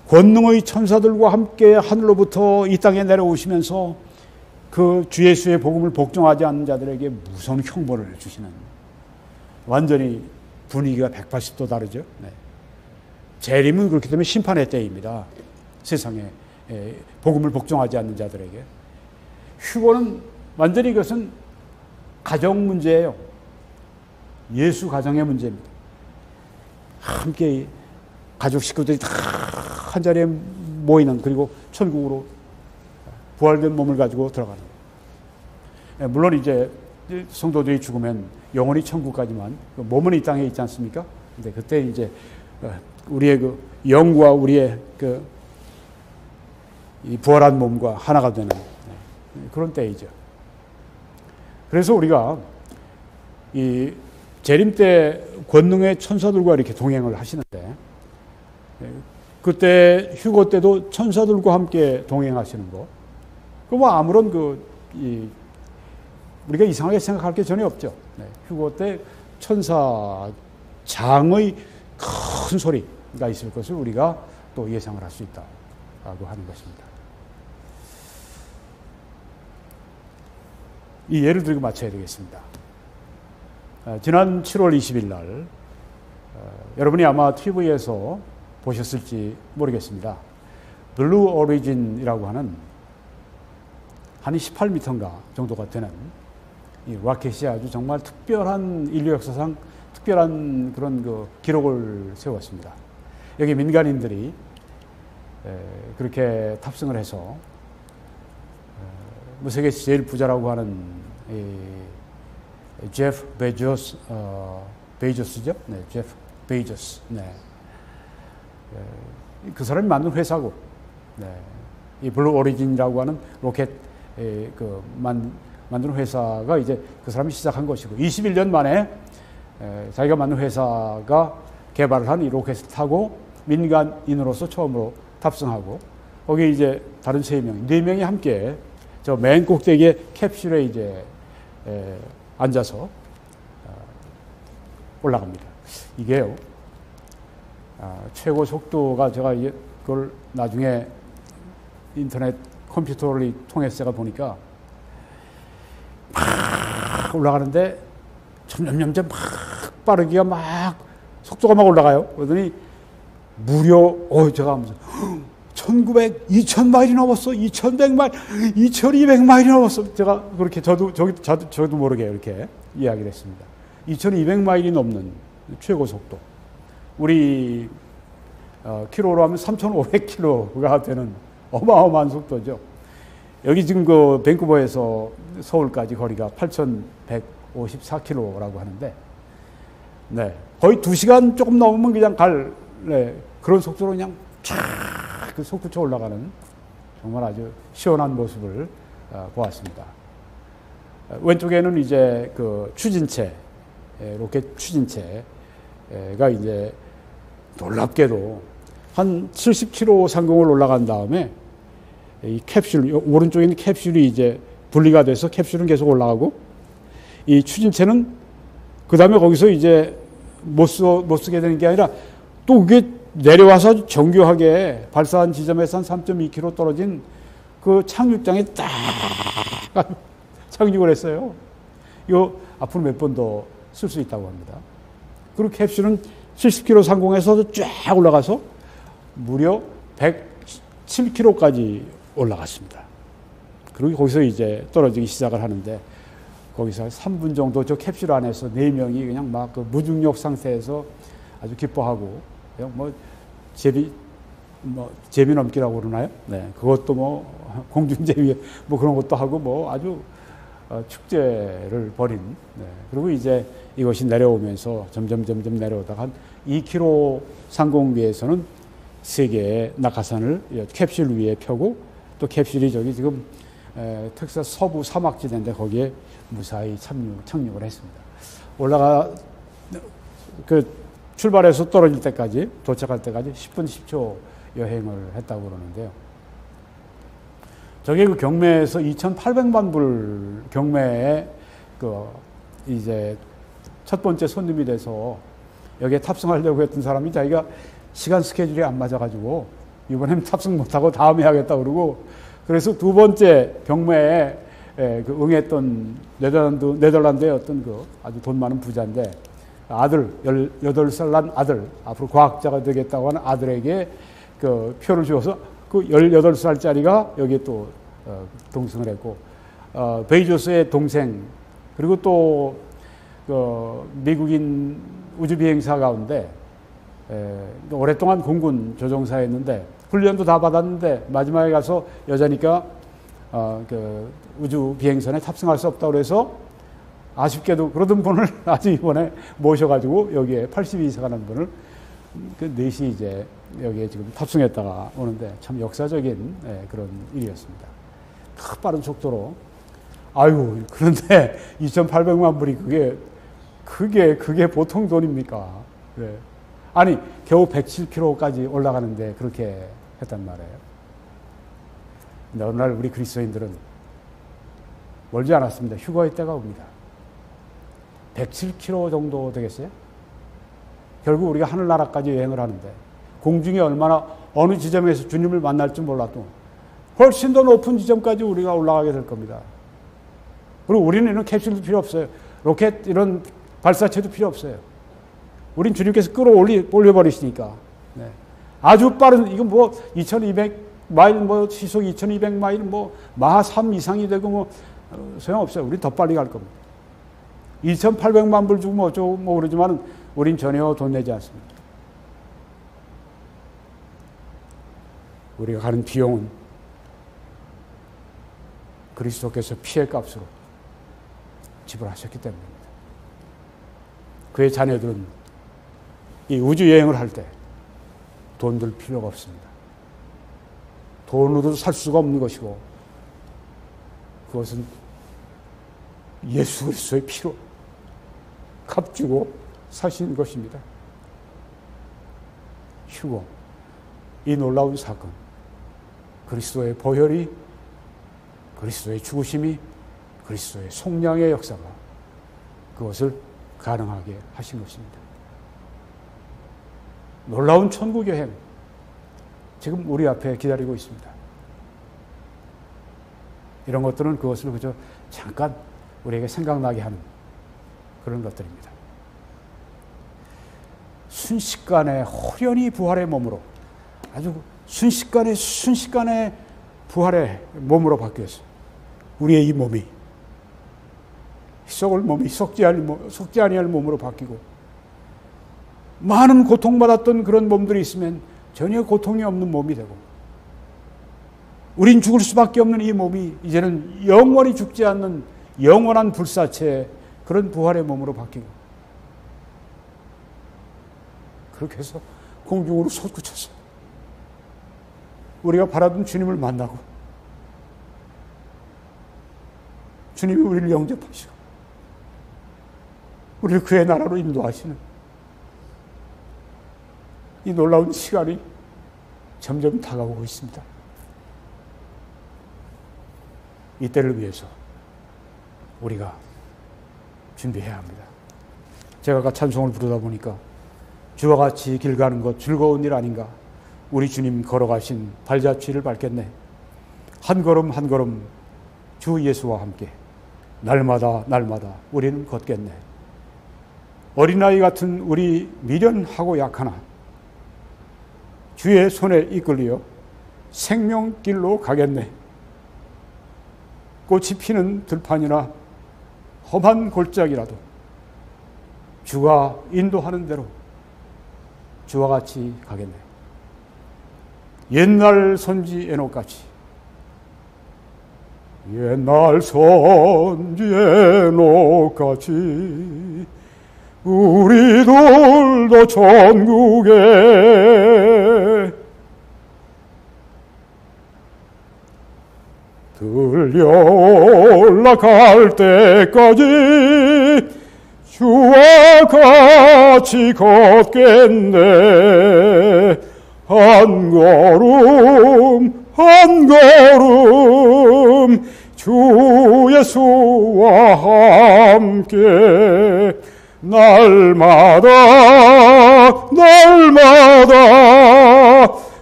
권능의 천사들과 함께 하늘로부터 이 땅에 내려오시면서 그 주 예수의 복음을 복종하지 않는 자들에게 무서운 형벌을 주시는 완전히 분위기가 180도 다르죠. 네. 재림은 그렇기 때문에 심판의 때입니다. 세상에 복음을 복종하지 않는 자들에게. 휴거는 완전히 이것은 가정 문제예요. 예수 가정의 문제입니다. 함께 가족 식구들이 다 한 자리에 모이는 그리고 천국으로 부활된 몸을 가지고 들어가는. 물론 이제 성도들이 죽으면 영원히 천국까지만 몸은 이 땅에 있지 않습니까? 근데 그때 이제 우리의 그 영과 우리의 그 이 부활한 몸과 하나가 되는 그런 때이죠. 그래서 우리가 이 재림 때 권능의 천사들과 이렇게 동행을 하시는데 그때 휴거 때도 천사들과 함께 동행하시는 거. 그 뭐 아무런 우리가 이상하게 생각할 게 전혀 없죠. 네. 휴거 때 천사장의 큰 소리가 있을 것을 우리가 또 예상을 할 수 있다라고 하는 것입니다. 이 예를 들고 마쳐야 되겠습니다. 지난 7월 20일 날 여러분이 아마 TV에서 보셨을지 모르겠습니다. 블루 오리진이라고 하는 한 18m인가 정도가 되는 이 로켓이 아주 정말 특별한 인류 역사상 특별한 그런 그 기록을 세웠습니다. 여기 민간인들이 그렇게 탑승을 해서 세계에서 제일 부자라고 하는 제프 베이조스죠? 네, 제프 베이조스. 네. 그 사람이 만든 회사고, 네. 이 블루 오리진이라고 하는 로켓 만드는 회사가 이제 그 사람이 시작한 것이고, 21년 만에 자기가 만든 회사가 개발을 한 이 로켓을 타고 민간인으로서 처음으로 탑승하고, 거기 이제 다른 3명, 4명이 함께 저 맨 꼭대기에 캡슐에 이제 앉아서 올라갑니다. 이게요, 최고 속도가 제가 그걸 나중에 인터넷 컴퓨터를 통해서 제가 보니까 막 올라가는데 점점 막 빠르기가 막 속도가 막 올라가요. 그러더니 무려 제가 하면서 2000마일이 넘었어. 2100마일, 2200마일이 넘었어. 제가 그렇게 저도 모르게 이렇게 이야기를 했습니다. 2200마일이 넘는 최고 속도. 우리 킬로로 하면 3500킬로가 되는 어마어마한 속도죠. 여기 지금 그 밴쿠버에서 서울까지 거리가 8154킬로라고 하는데, 네, 거의 2시간 조금 넘으면 그냥 그런 속도로 그냥 그 솟구쳐 올라가는 정말 아주 시원한 모습을 보았습니다. 왼쪽에는 이제 그 추진체, 로켓 추진체가 이제 놀랍게도 한 70km 상공을 올라간 다음에 이 캡슐, 오른쪽에 있는 캡슐이 이제 분리가 돼서 캡슐은 계속 올라가고, 이 추진체는 그 다음에 거기서 이제 못 쓰게 되는 게 아니라 또 그게 내려와서 정교하게 발사한 지점에서 한 3.2km 떨어진 그 착륙장에 딱 착륙을 했어요. 이거 앞으로 몇 번 더 쓸 수 있다고 합니다. 그리고 캡슐은 70km 상공에서 쫙 올라가서 무려 107km까지 올라갔습니다. 그리고 거기서 이제 떨어지기 시작을 하는데 거기서 3분 정도 저 캡슐 안에서 4명이 그냥 막 그 무중력 상태에서 아주 기뻐하고 그냥 뭐 제비 넘기라고 그러나요? 네, 그것도 뭐 공중제비 뭐 그런 것도 하고 뭐 아주 축제를 벌인. 네. 그리고 이제 이것이 내려오면서 점점 내려오다가 한 2km 상공비에서는 3개의 낙하산을 캡슐 위에 펴고 또 캡슐이 저기 지금 텍사스 서부 사막지대인데 거기에 무사히 착륙을 했습니다. 출발해서 떨어질 때까지, 도착할 때까지 10분 10초 여행을 했다고 그러는데요. 저게 그 경매에서 2,800만 불 경매에 이제 첫 번째 손님이 돼서 여기에 탑승하려고 했던 사람이 자기가 시간 스케줄이 안 맞아가지고 이번엔 탑승 못하고 다음에 하겠다 그러고 그래서 두 번째 경매에 응했던 네덜란드의 어떤 아주 돈 많은 부자인데 아들, 18살 난 아들, 앞으로 과학자가 되겠다고 하는 아들에게 표를 주어서 18살짜리가 여기에 또 동승을 했고 베이조스의 동생 그리고 또 미국인 우주비행사 가운데 오랫동안 공군 조종사였는데 훈련도 다 받았는데 마지막에 가서 여자니까 우주비행선에 탑승할 수 없다고 그래서 아쉽게도 그러던 분을 아주 이번에 모셔가지고 여기에 82세가 난 분을 넷이 이제 여기에 지금 탑승했다가 오는데 참 역사적인 그런 일이었습니다. 빠른 속도로. 아유, 그런데 2,800만 불이 그게 보통 돈입니까? 네. 아니, 겨우 107km까지 올라가는데 그렇게 했단 말이에요. 근데 어느 날 우리 그리스도인들은 멀지 않았습니다. 휴거의 때가 옵니다. 107km 정도 되겠어요? 결국 우리가 하늘나라까지 여행을 하는데 공중에 어느 지점에서 주님을 만날 줄 몰라도 훨씬 더 높은 지점까지 우리가 올라가게 될 겁니다. 그리고 우리는 이런 캡슐도 필요 없어요. 로켓 이런 발사체도 필요 없어요. 우린 주님께서 끌어올려버리시니까. 네. 아주 빠른, 이건 뭐 2200마일, 시속 2200마일, 마하 3 이상이 되고 소용없어요. 우린 더 빨리 갈 겁니다. 2,800만 불 주고 어쩌고 그러지만 우린 전혀 돈 내지 않습니다. 우리가 가는 비용은 그리스도께서 피의 값으로 지불하셨기 때문입니다. 그의 자녀들은 이 우주 여행을 할 때 돈 들 필요가 없습니다. 돈으로도 살 수가 없는 것이고 그것은 예수 그리스도의 피로 값주고 사신 것입니다. 휴거, 이 놀라운 사건, 그리스도의 보혈이, 그리스도의 죽으심이, 그리스도의 속량의 역사가 그것을 가능하게 하신 것입니다. 놀라운 천국 여행, 지금 우리 앞에 기다리고 있습니다. 이런 것들은 그것을 그저 잠깐 우리에게 생각나게 하는 그런 것들입니다. 순식간에 호련히 부활의 몸으로 아주 순식간에 부활의 몸으로 바뀌었어요. 우리의 이 몸이 썩을 몸이 썩지 아니할 몸으로 바뀌고 많은 고통받았던 그런 몸들이 있으면 전혀 고통이 없는 몸이 되고 우린 죽을 수밖에 없는 이 몸이 이제는 영원히 죽지 않는 영원한 불사체의 그런 부활의 몸으로 바뀌고 그렇게 해서 공중으로 솟구쳤어요. 우리가 바라던 주님을 만나고 주님이 우리를 영접하시고 우리를 그의 나라로 인도하시는 이 놀라운 시간이 점점 다가오고 있습니다. 이때를 위해서 우리가 준비해야 합니다. 제가 아까 찬송을 부르다 보니까 주와 같이 길 가는 것 즐거운 일 아닌가. 우리 주님 걸어가신 발자취를 밟겠네. 한 걸음 한 걸음 주 예수와 함께 날마다 우리는 걷겠네. 어린아이 같은 우리 미련하고 약하나 주의 손에 이끌려 생명길로 가겠네. 꽃이 피는 들판이나 험한 골짜기라도 주가 인도하는 대로 주와 같이 가겠네. 옛날 선지 에녹같이, 옛날 선지 에녹같이 우리들도 천국에 들려 올라갈 때까지 주와 같이 걷겠네. 한 걸음 한 걸음 주 예수와 함께 날마다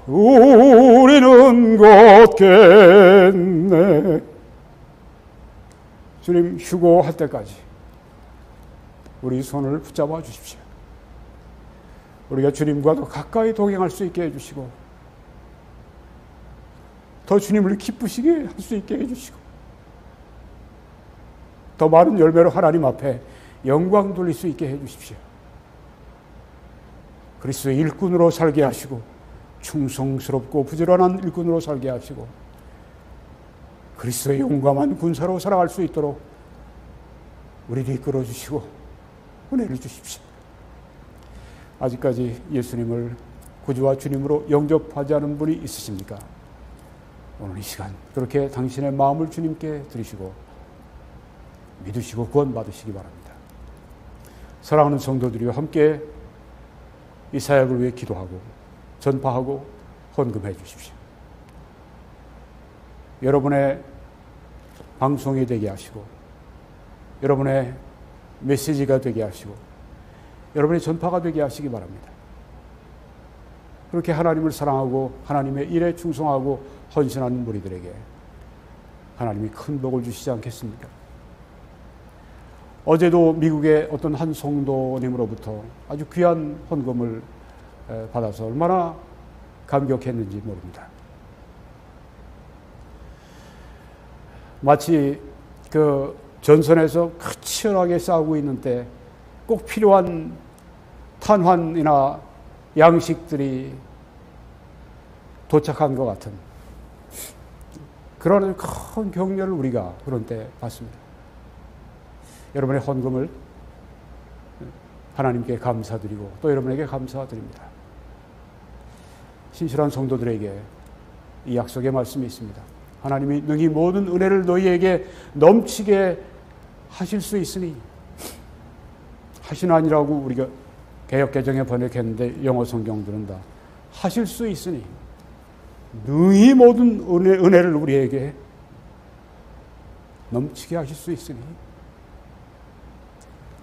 우리는 걷겠네. 주님 휴고할 때까지 우리 손을 붙잡아 주십시오. 우리가 주님과 더 가까이 동행할 수 있게 해주시고 더 주님을 기쁘시게 할 수 있게 해주시고 더 많은 열매로 하나님 앞에 영광 돌릴 수 있게 해주십시오. 그리스도의 일꾼으로 살게 하시고 충성스럽고 부지런한 일꾼으로 살게 하시고 그리스도의 용감한 군사로 살아갈 수 있도록 우리를 이끌어 주시고 은혜를 주십시오. 아직까지 예수님을 구주와 주님으로 영접하지 않은 분이 있으십니까? 오늘 이 시간 그렇게 당신의 마음을 주님께 드리시고 믿으시고 구원받으시기 바랍니다. 사랑하는 성도들이와 함께 이 사역을 위해 기도하고 전파하고 헌금해 주십시오. 여러분의 방송이 되게 하시고 여러분의 메시지가 되게 하시고 여러분의 전파가 되게 하시기 바랍니다. 그렇게 하나님을 사랑하고 하나님의 일에 충성하고 헌신하는 무리들에게 하나님이 큰 복을 주시지 않겠습니까? 어제도 미국의 어떤 한 성도님으로부터 아주 귀한 헌금을 받아서 얼마나 감격했는지 모릅니다. 마치 그 전선에서 치열하게 싸우고 있는 때 꼭 필요한 탄환이나 양식들이 도착한 것 같은 그런 큰 격려를 우리가 그런 때 받습니다. 여러분의 헌금을 하나님께 감사드리고 또 여러분에게 감사드립니다. 신실한 성도들에게 이 약속의 말씀이 있습니다. 하나님이 능히 모든 은혜를 너희에게 넘치게 하실 수 있으니 하시나니라고 우리가 개역개정에 번역했는데 영어 성경들은 다 하실 수 있으니 능히 모든 은혜를 우리에게 넘치게 하실 수 있으니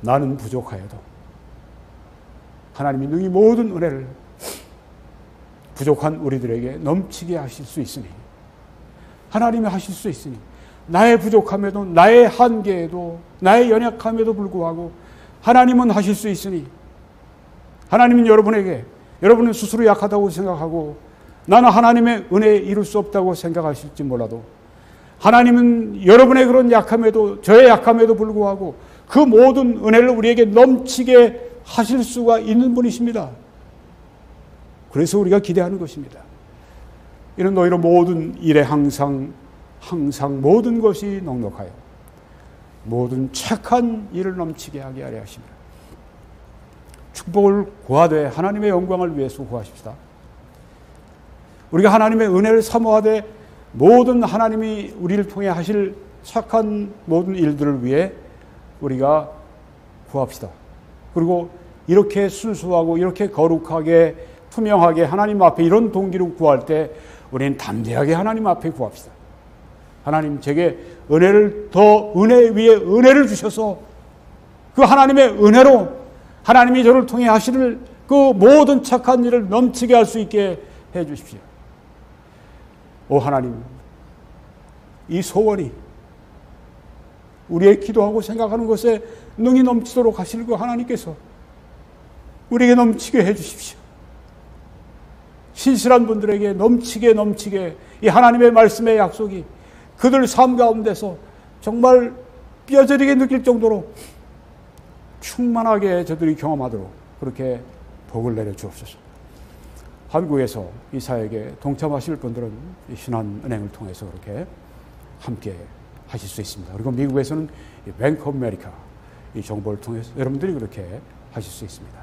나는 부족하여도 하나님이 능히 모든 은혜를 부족한 우리들에게 넘치게 하실 수 있으니 하나님이 하실 수 있으니 나의 부족함에도 나의 한계에도 나의 연약함에도 불구하고 하나님은 하실 수 있으니 하나님은 여러분에게 여러분은 스스로 약하다고 생각하고 나는 하나님의 은혜에 이룰 수 없다고 생각하실지 몰라도 하나님은 여러분의 그런 약함에도 저의 약함에도 불구하고 그 모든 은혜를 우리에게 넘치게 하실 수가 있는 분이십니다. 그래서 우리가 기대하는 것입니다. 이는 너희로 모든 일에 항상 모든 것이 넉넉하여 모든 착한 일을 넘치게 하게 하려 하십니다. 축복을 구하되 하나님의 영광을 위해서 구하십시다. 우리가 하나님의 은혜를 사모하되 모든 하나님이 우리를 통해 하실 착한 모든 일들을 위해 우리가 구합시다. 그리고 이렇게 순수하고 이렇게 거룩하게 투명하게 하나님 앞에 이런 동기로 구할 때 우리는 담대하게 하나님 앞에 구합시다. 하나님 제게 은혜를 더 은혜 위에 은혜를 주셔서 그 하나님의 은혜로 하나님이 저를 통해 하실 그 모든 착한 일을 넘치게 할 수 있게 해 주십시오. 오 하나님, 이 소원이 우리의 기도하고 생각하는 것에 능히 넘치도록 하실 그 하나님께서 우리에게 넘치게 해 주십시오. 신실한 분들에게 넘치게 이 하나님의 말씀의 약속이 그들 삶 가운데서 정말 뼈저리게 느낄 정도로 충만하게 저들이 경험하도록 그렇게 복을 내려 주옵소서. 한국에서 이 사역에 동참하실 분들은 신한은행을 통해서 그렇게 함께 하실 수 있습니다. 그리고 미국에서는 뱅크 오브 아메리카 이 정보를 통해서 여러분들이 그렇게 하실 수 있습니다.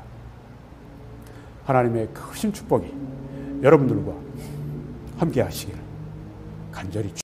하나님의 크신 축복이 여러분들과 함께 하시기를 간절히